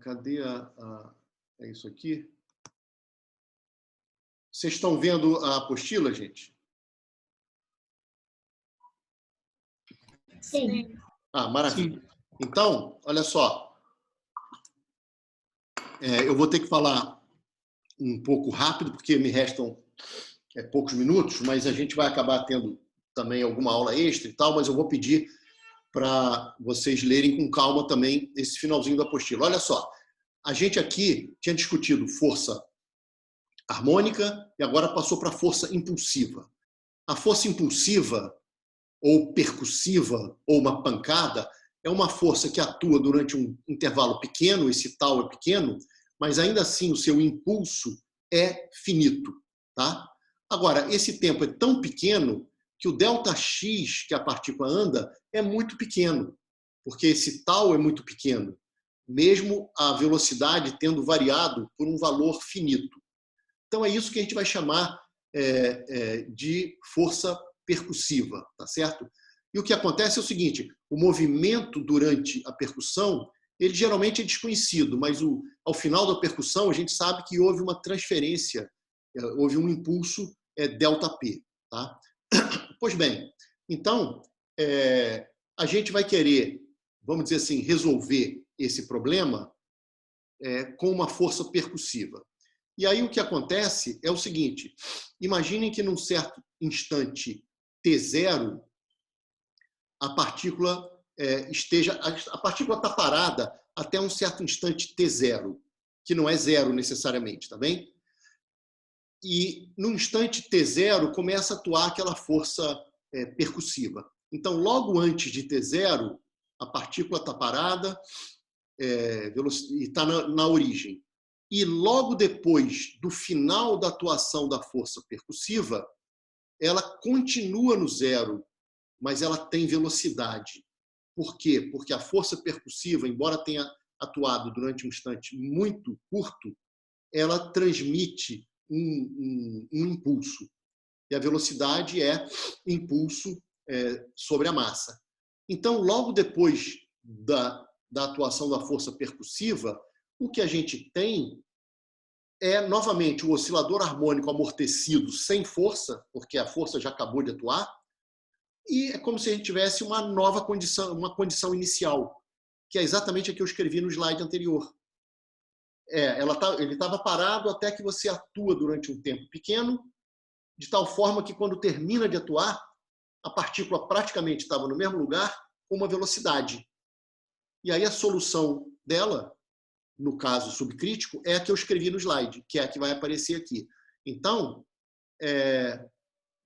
Cadê é isso aqui? Vocês estão vendo a apostila, gente?
Sim.
Maravilha. Sim. Então, olha só. Eu vou ter que falar um pouco rápido, porque me restam poucos minutos, mas a gente vai acabar tendo também alguma aula extra e tal, mas eu vou pedir para vocês lerem com calma também esse finalzinho da apostila. Olha só, a gente aqui tinha discutido força harmônica e agora passou para força impulsiva. A força impulsiva, ou percussiva, ou uma pancada, é uma força que atua durante um intervalo pequeno, esse tal é pequeno, mas ainda assim o seu impulso é finito. Tá? Agora, esse tempo é tão pequeno que o ΔX que a partícula anda é muito pequeno, porque esse tal é muito pequeno, mesmo a velocidade tendo variado por um valor finito. Então, é isso que a gente vai chamar de força percussiva, tá certo? E o que acontece é o seguinte, o movimento durante a percussão, ele geralmente é desconhecido, mas ao final da percussão a gente sabe que houve uma transferência, houve um impulso ΔP, tá? Pois bem, então, a gente vai querer, vamos dizer assim, resolver esse problema com uma força percussiva. E aí o que acontece é o seguinte, imaginem que num certo instante T0, a partícula está parada até um certo instante T0, que não é zero necessariamente, tá bem? E no instante T0 começa a atuar aquela força percussiva. Então, logo antes de T0, a partícula está parada e está na origem. E logo depois do final da atuação da força percussiva, ela continua no zero, mas ela tem velocidade. Por quê? Porque a força percussiva, embora tenha atuado durante um instante muito curto, ela transmite um impulso. E a velocidade é impulso sobre a massa. Então, logo depois da atuação da força percussiva, o que a gente tem é, novamente, o oscilador harmônico amortecido sem força, porque a força já acabou de atuar, e é como se a gente tivesse uma nova condição, uma condição inicial, que é exatamente a que eu escrevi no slide anterior. Ele estava parado até que você atua durante um tempo pequeno, de tal forma que, quando termina de atuar, a partícula praticamente estava no mesmo lugar com uma velocidade. E aí a solução dela, no caso subcrítico, é a que eu escrevi no slide, que é a que vai aparecer aqui. Então,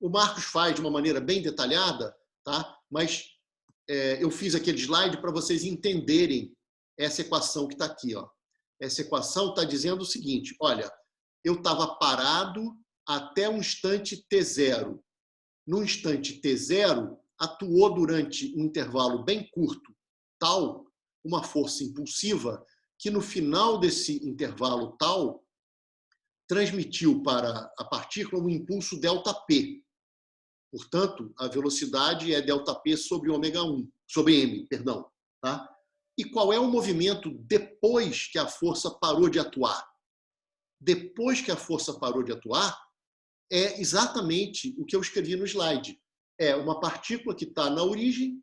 o Marcos faz de uma maneira bem detalhada, tá? Mas eu fiz aquele slide para vocês entenderem essa equação que está aqui. Ó. Essa equação está dizendo o seguinte, olha, eu estava parado até um instante t0. No instante t0, atuou durante um intervalo bem curto, tal, uma força impulsiva, que no final desse intervalo tal, transmitiu para a partícula um impulso ΔP. Portanto, a velocidade é ΔP sobre ω1, sobre m, perdão. Tá? E qual é o movimento depois que a força parou de atuar? Depois que a força parou de atuar, é exatamente o que eu escrevi no slide. É uma partícula que está na origem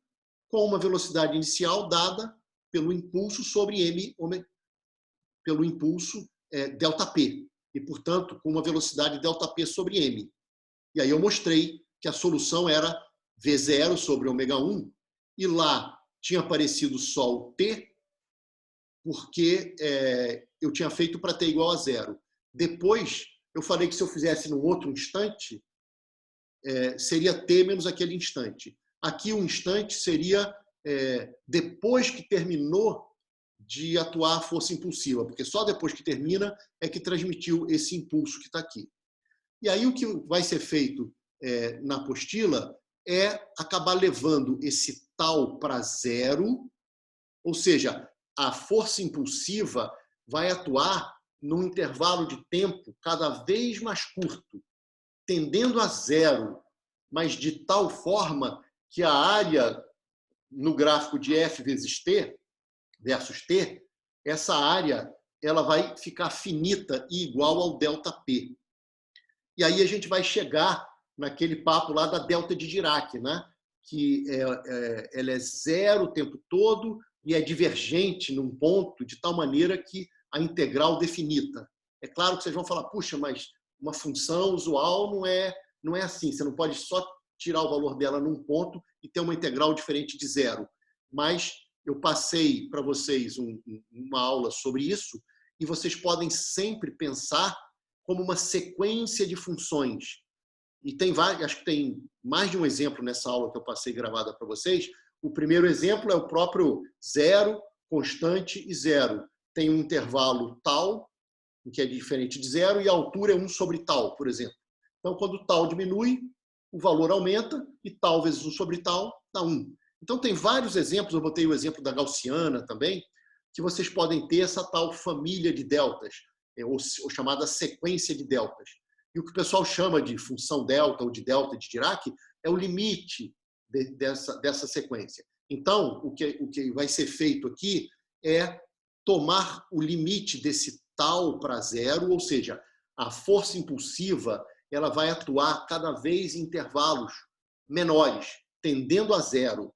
com uma velocidade inicial dada pelo impulso sobre m, pelo impulso ΔP. E, portanto, com uma velocidade ΔP sobre m. E aí eu mostrei que a solução era V0 sobre ω1, e lá tinha aparecido só o T, porque eu tinha feito para T igual a 0. Depois, eu falei que se eu fizesse num outro instante, seria T menos aquele instante. Aqui o instante seria depois que terminou de atuar a força impulsiva, porque só depois que termina é que transmitiu esse impulso que está aqui. E aí o que vai ser feito na apostila é acabar levando esse tal para 0, ou seja, a força impulsiva vai atuar num intervalo de tempo cada vez mais curto, tendendo a 0, mas de tal forma que a área no gráfico de F vezes T, versus T, essa área ela vai ficar finita e igual ao ΔP. E aí a gente vai chegar naquele papo lá da delta de Dirac, né? Que ela é 0 o tempo todo e é divergente num ponto de tal maneira que a integral definita. É claro que vocês vão falar, puxa, mas uma função usual não é assim. Você não pode só tirar o valor dela num ponto e ter uma integral diferente de 0. Mas eu passei para vocês uma aula sobre isso e vocês podem sempre pensar como uma sequência de funções. E tem vários, acho que tem mais de um exemplo nessa aula que eu passei gravada para vocês. O primeiro exemplo é o próprio 0, constante e 0. Tem um intervalo tal, que é diferente de 0, e a altura é 1 sobre tal, por exemplo. Então, quando tal diminui, o valor aumenta, e tal vezes 1 sobre tal dá 1. Então, tem vários exemplos, eu botei o exemplo da gaussiana também, que vocês podem ter essa tal família de deltas, ou chamada sequência de deltas. E o que o pessoal chama de função delta ou de delta de Dirac é o limite dessa sequência. Então, o que vai ser feito aqui é tomar o limite desse tal para 0, ou seja, a força impulsiva ela vai atuar cada vez em intervalos menores, tendendo a 0.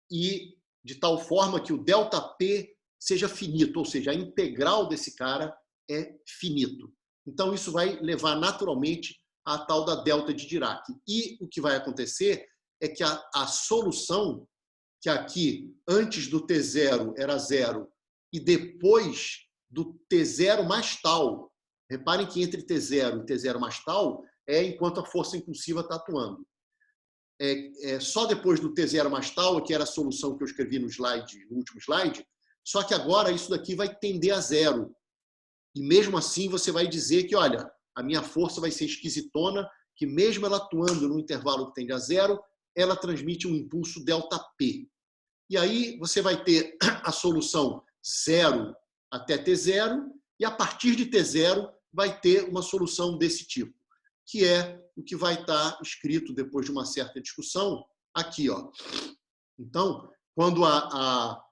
E de tal forma que o ΔP seja finito, ou seja, a integral desse cara é finito. Então, isso vai levar naturalmente à tal da delta de Dirac. E o que vai acontecer é que a solução, que aqui, antes do T0 era 0, e depois do T0 mais tal, reparem que entre T0 e T0 mais tal é enquanto a força impulsiva está atuando. Só depois do T0 mais tal, que era a solução que eu escrevi no último slide, só que agora isso daqui vai tender a 0. E mesmo assim você vai dizer que, olha, a minha força vai ser esquisitona, que mesmo ela atuando no intervalo que tende a 0, ela transmite um impulso ΔP. E aí você vai ter a solução 0 até T0, e a partir de T0 vai ter uma solução desse tipo, que é o que vai estar escrito depois de uma certa discussão aqui. Ó. Então, quando a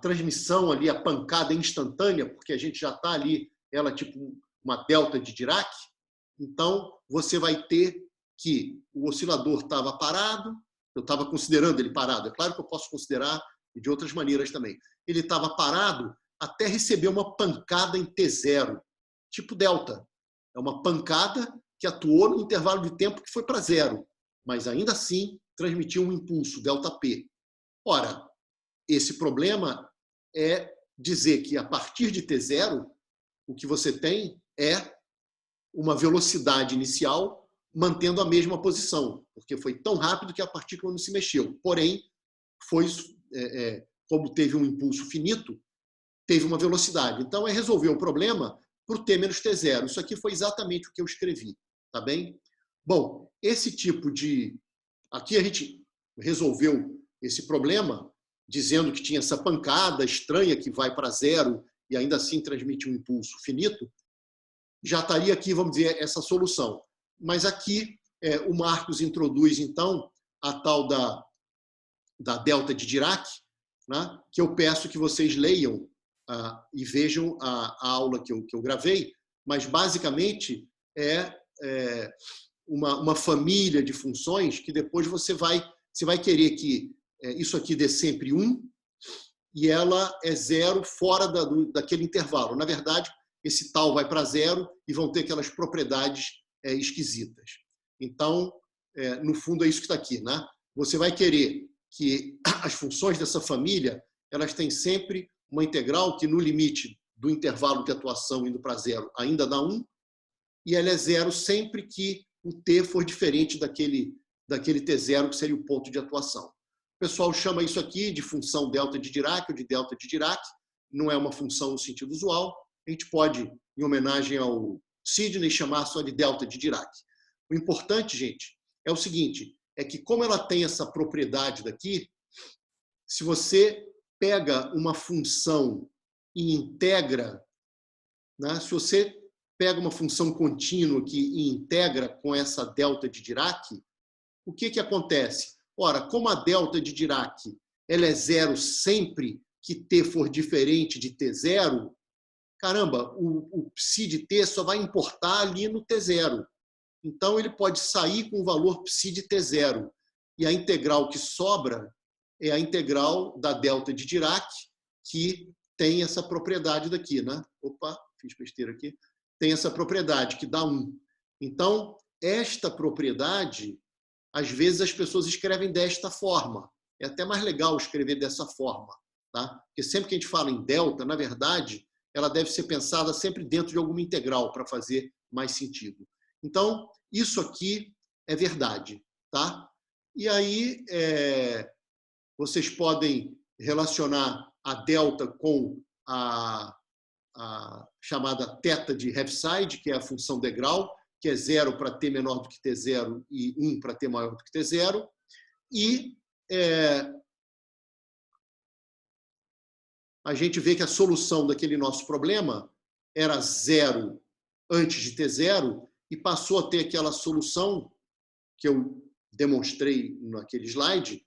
transmissão ali, a pancada é instantânea, porque a gente já está ali, ela tipo uma delta de Dirac, então você vai ter que o oscilador estava parado, eu estava considerando ele parado, é claro que eu posso considerar de outras maneiras também. Ele estava parado até receber uma pancada em T0, tipo delta. É uma pancada que atuou no intervalo de tempo que foi para 0, mas ainda assim transmitiu um impulso, ΔP. Ora, esse problema é dizer que a partir de T0, o que você tem é uma velocidade inicial mantendo a mesma posição, porque foi tão rápido que a partícula não se mexeu. Porém, como teve um impulso finito, teve uma velocidade. Então, é resolver o problema para o T menos T0. Isso aqui foi exatamente o que eu escrevi, tá bem? Bom, esse tipo de... Aqui a gente resolveu esse problema dizendo que tinha essa pancada estranha que vai para zero e ainda assim transmite um impulso finito. Já estaria aqui, vamos dizer, essa solução. Mas aqui o Marcos introduz, então, a tal da delta de Dirac, né, que eu peço que vocês leiam e vejam a aula que eu gravei, mas basicamente é uma família de funções que depois você vai querer que isso aqui dê sempre 1 e ela é 0 fora daquele intervalo. Na verdade, esse tal vai para 0 e vão ter aquelas propriedades esquisitas. Então, no fundo, é isso que está aqui, né? Você vai querer que as funções dessa família elas têm sempre uma integral que, no limite do intervalo de atuação indo para 0, ainda dá 1, e ela é 0 sempre que o t for diferente daquele t0, que seria o ponto de atuação. O pessoal chama isso aqui de função delta de Dirac ou de delta de Dirac, não é uma função no sentido usual. A gente pode, em homenagem ao Sidney, chamar só de delta de Dirac. O importante, gente, é o seguinte, é que como ela tem essa propriedade daqui, se você pega uma função e integra, né, se você pega uma função contínua aqui e integra com essa delta de Dirac, o que acontece? Ora, como a delta de Dirac ela é 0 sempre que t for diferente de t0, caramba, o psi de t só vai importar ali no t0. Então, ele pode sair com o valor psi de t0. E a integral que sobra é a integral da delta de Dirac, que tem essa propriedade daqui, né? Opa, fiz besteira aqui. Tem essa propriedade que dá 1. Então, esta propriedade, às vezes as pessoas escrevem desta forma. É até mais legal escrever dessa forma, tá? Porque sempre que a gente fala em delta, na verdade, ela deve ser pensada sempre dentro de alguma integral para fazer mais sentido. Então, isso aqui é verdade, tá? E aí, vocês podem relacionar a delta com a chamada θ de Heaviside, que é a função degrau, que é 0 para t menor do que t0 e 1 para t maior do que t0. E a gente vê que a solução daquele nosso problema era 0 antes de t0 e passou a ter aquela solução que eu demonstrei naquele slide,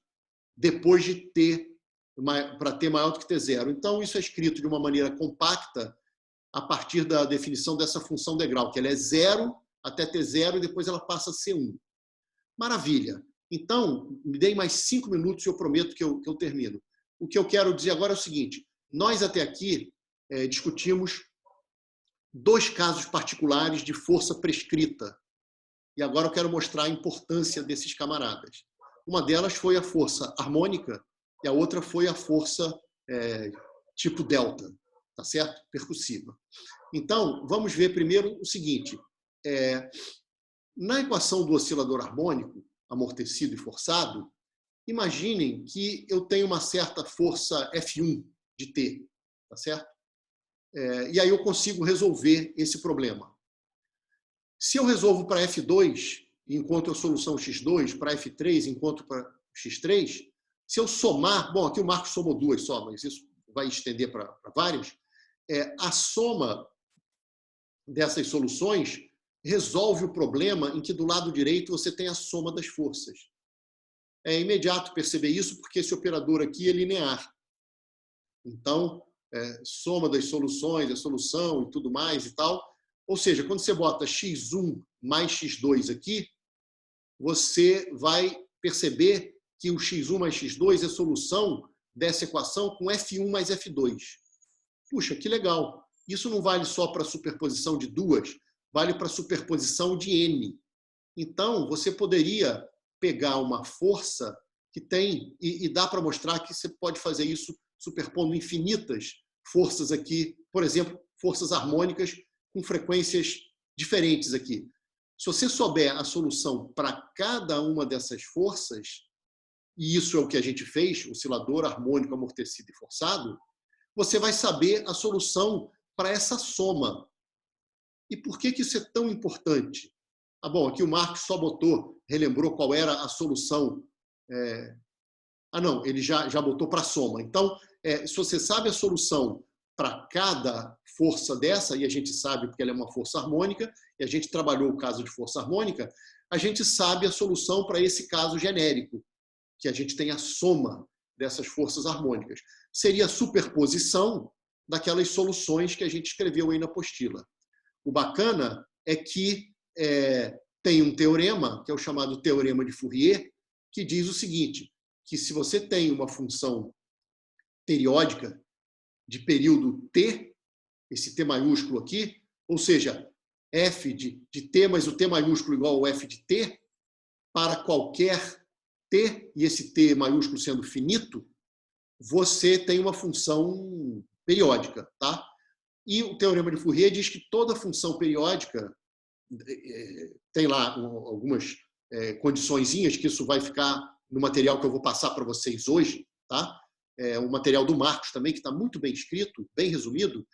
depois de t para t maior do que t0. Então, isso é escrito de uma maneira compacta a partir da definição dessa função degrau, que ela é 0 até t0 e depois ela passa a ser 1. Maravilha. Então, me deem mais 5 minutos e eu prometo que eu termino. O que eu quero dizer agora é o seguinte, nós até aqui discutimos 2 casos particulares de força prescrita. E agora eu quero mostrar a importância desses camaradas. Uma delas foi a força harmônica e a outra foi a força tipo delta, tá certo? Percussiva. Então, vamos ver primeiro o seguinte. Na equação do oscilador harmônico, amortecido e forçado, imaginem que eu tenho uma certa força F1 de T, tá certo? E aí eu consigo resolver esse problema. Se eu resolvo para F2 e encontro a solução X2, para F3 e encontro para X3, se eu somar, bom, aqui o Marcos somou 2 só, mas isso vai estender para várias, a soma dessas soluções resolve o problema em que do lado direito você tem a soma das forças. É imediato perceber isso porque esse operador aqui é linear. Então, soma das soluções, a solução e tudo mais e tal. Ou seja, quando você bota x1 mais x2 aqui, você vai perceber que o x1 mais x2 é a solução dessa equação com F1 mais F2. Puxa, que legal. Isso não vale só para superposição de duas, vale para superposição de N. Então, você poderia pegar uma força que tem, e dá para mostrar que você pode fazer isso superpondo infinitas forças aqui, por exemplo, forças harmônicas com frequências diferentes aqui. Se você souber a solução para cada uma dessas forças, e isso é o que a gente fez, oscilador, harmônico, amortecido e forçado, você vai saber a solução para essa soma. E por que isso é tão importante? Ah, bom, aqui o Marcos só relembrou qual era a solução. Não, ele já botou para a soma. Então, se você sabe a solução para cada força dessa, e a gente sabe porque ela é uma força harmônica, e a gente trabalhou o caso de força harmônica, a gente sabe a solução para esse caso genérico, que a gente tem a soma dessas forças harmônicas. Seria a superposição daquelas soluções que a gente escreveu aí na apostila. O bacana é que tem um teorema, que é o chamado Teorema de Fourier, que diz o seguinte, que se você tem uma função periódica de período t, esse t maiúsculo aqui, ou seja, f de t, mas o t maiúsculo igual ao f de t, para qualquer t, e esse t maiúsculo sendo finito, você tem uma função periódica, tá? E o Teorema de Fourier diz que toda função periódica tem lá algumas condiçõezinhas, que isso vai ficar no material que eu vou passar para vocês hoje, tá? O material do Marcos também, que está muito bem escrito, bem resumido.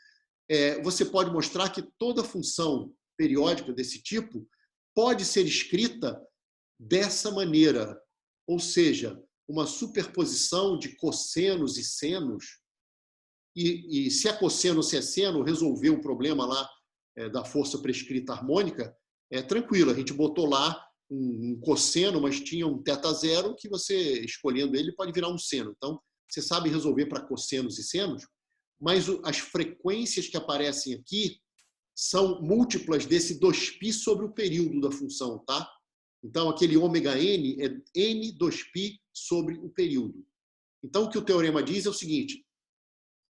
Você pode mostrar que toda função periódica desse tipo pode ser escrita dessa maneira, ou seja, uma superposição de cossenos e senos, e se é cosseno ou se é seno, resolver o problema lá da força prescrita harmônica, é tranquilo. A gente botou lá um cosseno, mas tinha um θ0 que você, escolhendo ele, pode virar um seno. Então, você sabe resolver para cossenos e senos, mas as frequências que aparecem aqui são múltiplas desse 2π sobre o período da função, tá? Então, aquele ômega n é n 2π sobre o período. Então, o que o teorema diz é o seguinte,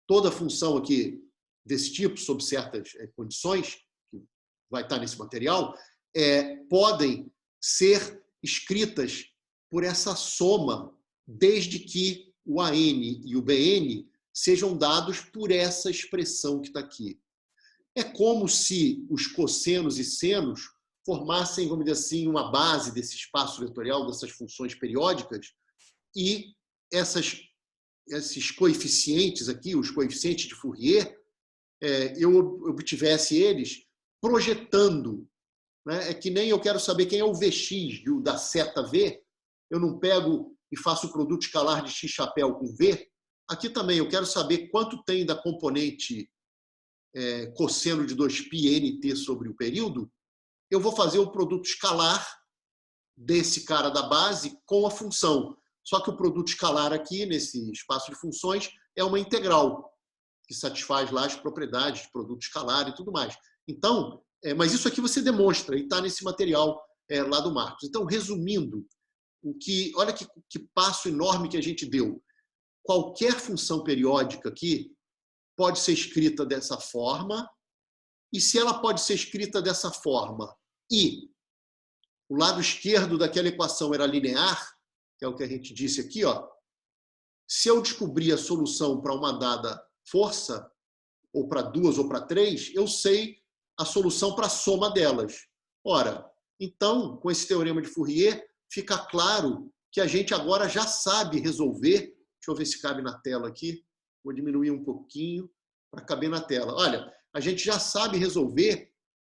toda função aqui desse tipo, sob certas condições, que vai estar nesse material, podem ser escritas por essa soma, desde que o AN e o BN sejam dados por essa expressão que está aqui. É como se os cossenos e senos formassem, vamos dizer assim, uma base desse espaço vetorial, dessas funções periódicas, e esses coeficientes aqui, os coeficientes de Fourier, eu obtivesse eles projetando. Né? É que nem eu quero saber quem é o Vx da seta V, eu não pego e faço o produto escalar de x chapéu com V. Aqui também eu quero saber quanto tem da componente cosseno de 2π nt sobre o período. Eu vou fazer o produto escalar desse cara da base com a função. Só que o produto escalar aqui, nesse espaço de funções, é uma integral, que satisfaz lá as propriedades de produto escalar e tudo mais. Então, mas isso aqui você demonstra, e está nesse material lá do Marcos. Então, resumindo, olha que passo enorme que a gente deu. Qualquer função periódica aqui pode ser escrita dessa forma, e se ela pode ser escrita dessa forma, e o lado esquerdo daquela equação era linear, que é o que a gente disse aqui, ó, se eu descobrir a solução para uma dada força, ou para duas ou para três, eu sei a solução para a soma delas. Ora, então, com esse teorema de Fourier, fica claro que a gente agora já sabe resolver. Deixa eu ver se cabe na tela aqui. Vou diminuir um pouquinho para caber na tela. Olha, a gente já sabe resolver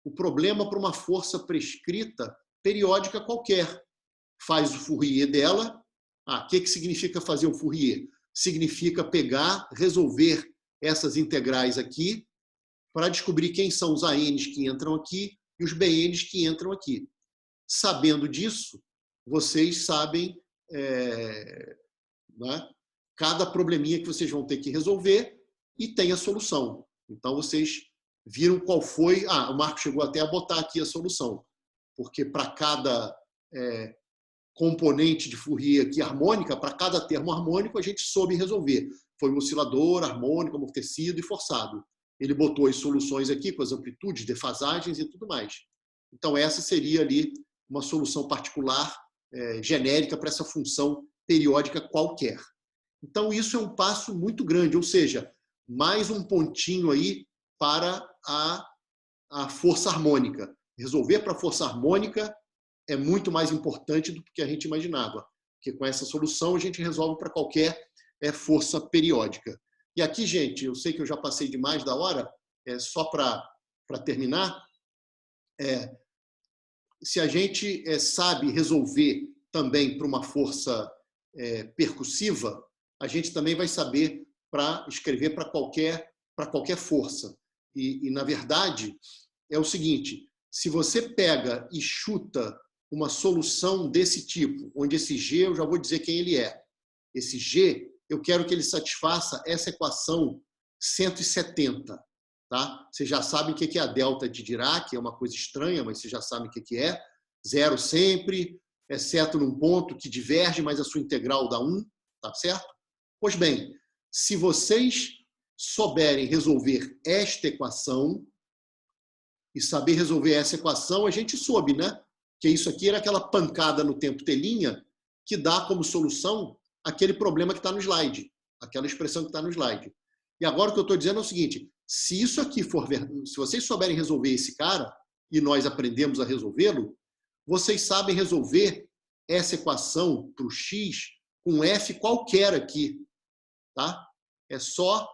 o problema para uma força prescrita periódica qualquer. Faz o Fourier dela. O que significa fazer o Fourier? Significa pegar, resolver essas integrais aqui para descobrir quem são os ANs que entram aqui e os BNs que entram aqui. Sabendo disso, vocês sabem né, cada probleminha que vocês vão ter que resolver e tem a solução. Então, vocês viram qual foi... o Marco chegou até a botar aqui a solução, porque para cada componente de Fourier aqui harmônica, para cada termo harmônico, a gente soube resolver. Foi um oscilador, harmônico, amortecido e forçado. Ele botou as soluções aqui com as amplitudes, defasagens e tudo mais. Então, essa seria ali uma solução particular, genérica, para essa função periódica qualquer. Então, isso é um passo muito grande, ou seja, mais um pontinho aí para a força harmônica. Resolver para a força harmônica é muito mais importante do que a gente imaginava, porque com essa solução a gente resolve para qualquer força periódica. E aqui, gente, eu sei que eu já passei demais da hora, só para terminar, se a gente sabe resolver também para uma força percussiva, a gente também vai saber para escrever para qualquer força. E, na verdade, é o seguinte, se você pega e chuta uma solução desse tipo, onde esse G, eu já vou dizer quem ele é. Esse G, eu quero que ele satisfaça essa equação 170. Tá? Vocês já sabem o que é a delta de Dirac, é uma coisa estranha, mas vocês já sabem o que é. Zero sempre, exceto num ponto que diverge, mas a sua integral dá 1, tá certo? Pois bem, se vocês souberem resolver esta equação, e saber resolver essa equação, a gente soube, né? Que isso aqui era aquela pancada no tempo telinha que dá como solução aquele problema que está no slide, aquela expressão que está no slide. E agora o que eu estou dizendo é o seguinte, se isso aqui for verdade, se vocês souberem resolver esse cara, e nós aprendemos a resolvê-lo, vocês sabem resolver essa equação para o x com f qualquer aqui. Tá? É só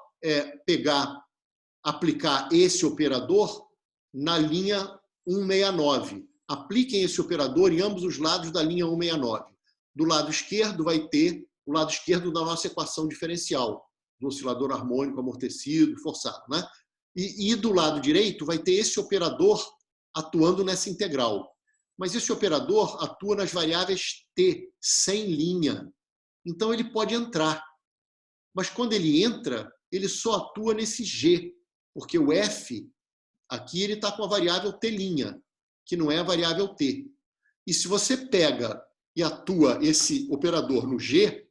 aplicar esse operador na linha 169. Apliquem esse operador em ambos os lados da linha 169. Do lado esquerdo vai ter o lado esquerdo da nossa equação diferencial, do oscilador harmônico, amortecido, forçado. Né? E do lado direito vai ter esse operador atuando nessa integral. Mas esse operador atua nas variáveis t, sem linha. Então ele pode entrar. Mas quando ele entra, ele só atua nesse g, porque o f, aqui ele está com a variável t', que não é a variável t. E se você pega e atua esse operador no g,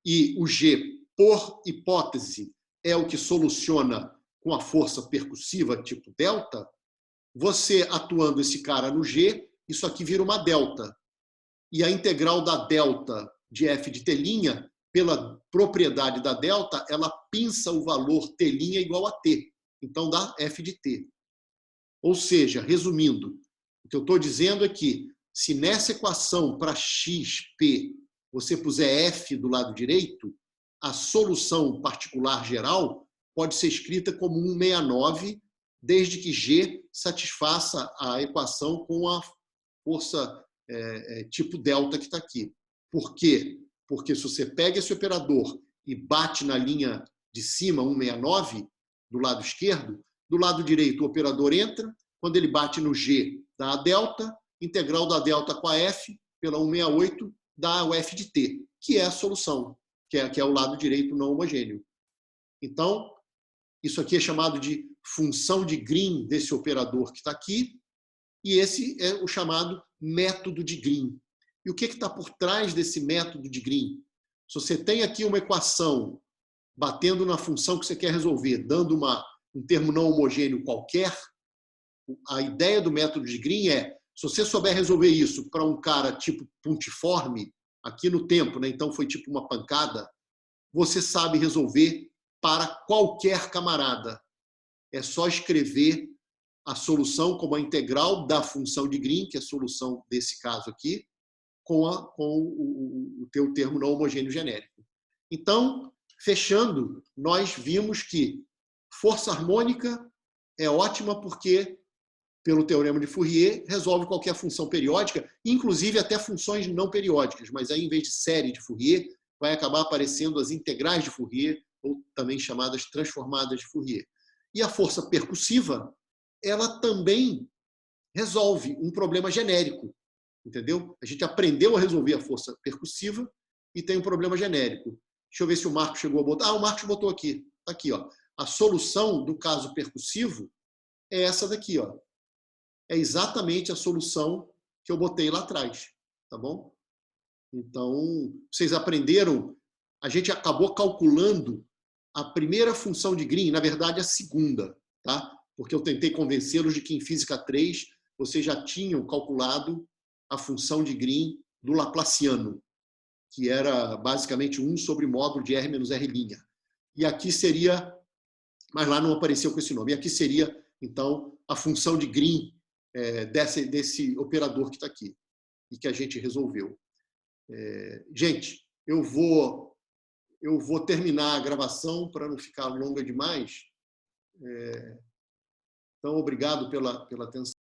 e o g, por hipótese, é o que soluciona com a força percussiva tipo delta, você atuando esse cara no g, isso aqui vira uma delta. E a integral da delta de f de t', pela propriedade da delta, ela pinça o valor t' igual a t. Então dá f de t. Ou seja, resumindo, o que eu estou dizendo é que se nessa equação para x, p, você puser f do lado direito, a solução particular geral pode ser escrita como 169, desde que g satisfaça a equação com a força tipo delta que está aqui. Por quê? Porque se você pega esse operador e bate na linha de cima, 169, do lado esquerdo, do lado direito o operador entra, quando ele bate no g, dá a delta, integral da delta com a f, pela 168, dá o f de t, que é a solução, que é o lado direito não homogêneo. Então, isso aqui é chamado de função de Green desse operador que está aqui, e esse é o chamado método de Green. E o que está por trás desse método de Green? Se você tem aqui uma equação batendo na função que você quer resolver, dando um termo não homogêneo qualquer, a ideia do método de Green é, se você souber resolver isso para um cara tipo pontiforme, aqui no tempo, né? Então foi tipo uma pancada, você sabe resolver para qualquer camarada. É só escrever a solução como a integral da função de Green, que é a solução desse caso aqui, com o teu termo não homogêneo genérico. Então, fechando, nós vimos que força harmônica é ótima porque, pelo teorema de Fourier, resolve qualquer função periódica, inclusive até funções não periódicas, mas aí, em vez de série de Fourier, vai acabar aparecendo as integrais de Fourier, ou também chamadas transformadas de Fourier. E a força percussiva, ela também resolve um problema genérico, entendeu? A gente aprendeu a resolver a força percussiva e tem um problema genérico. Deixa eu ver se o Marcos chegou a botar. O Marcos botou aqui. Está aqui, ó. A solução do caso percussivo é essa daqui, ó. É exatamente a solução que eu botei lá atrás, tá bom? Então, vocês aprenderam, a gente acabou calculando a primeira função de Green, na verdade a segunda, tá? Porque eu tentei convencê-los de que em Física 3 vocês já tinham calculado a função de Green do Laplaciano, que era basicamente 1 sobre módulo de R menos R'. E aqui seria, mas lá não apareceu com esse nome, e aqui seria, então, a função de Green desse operador que está aqui, e que a gente resolveu. Gente, eu vou terminar a gravação para não ficar longa demais. Então, obrigado pela atenção.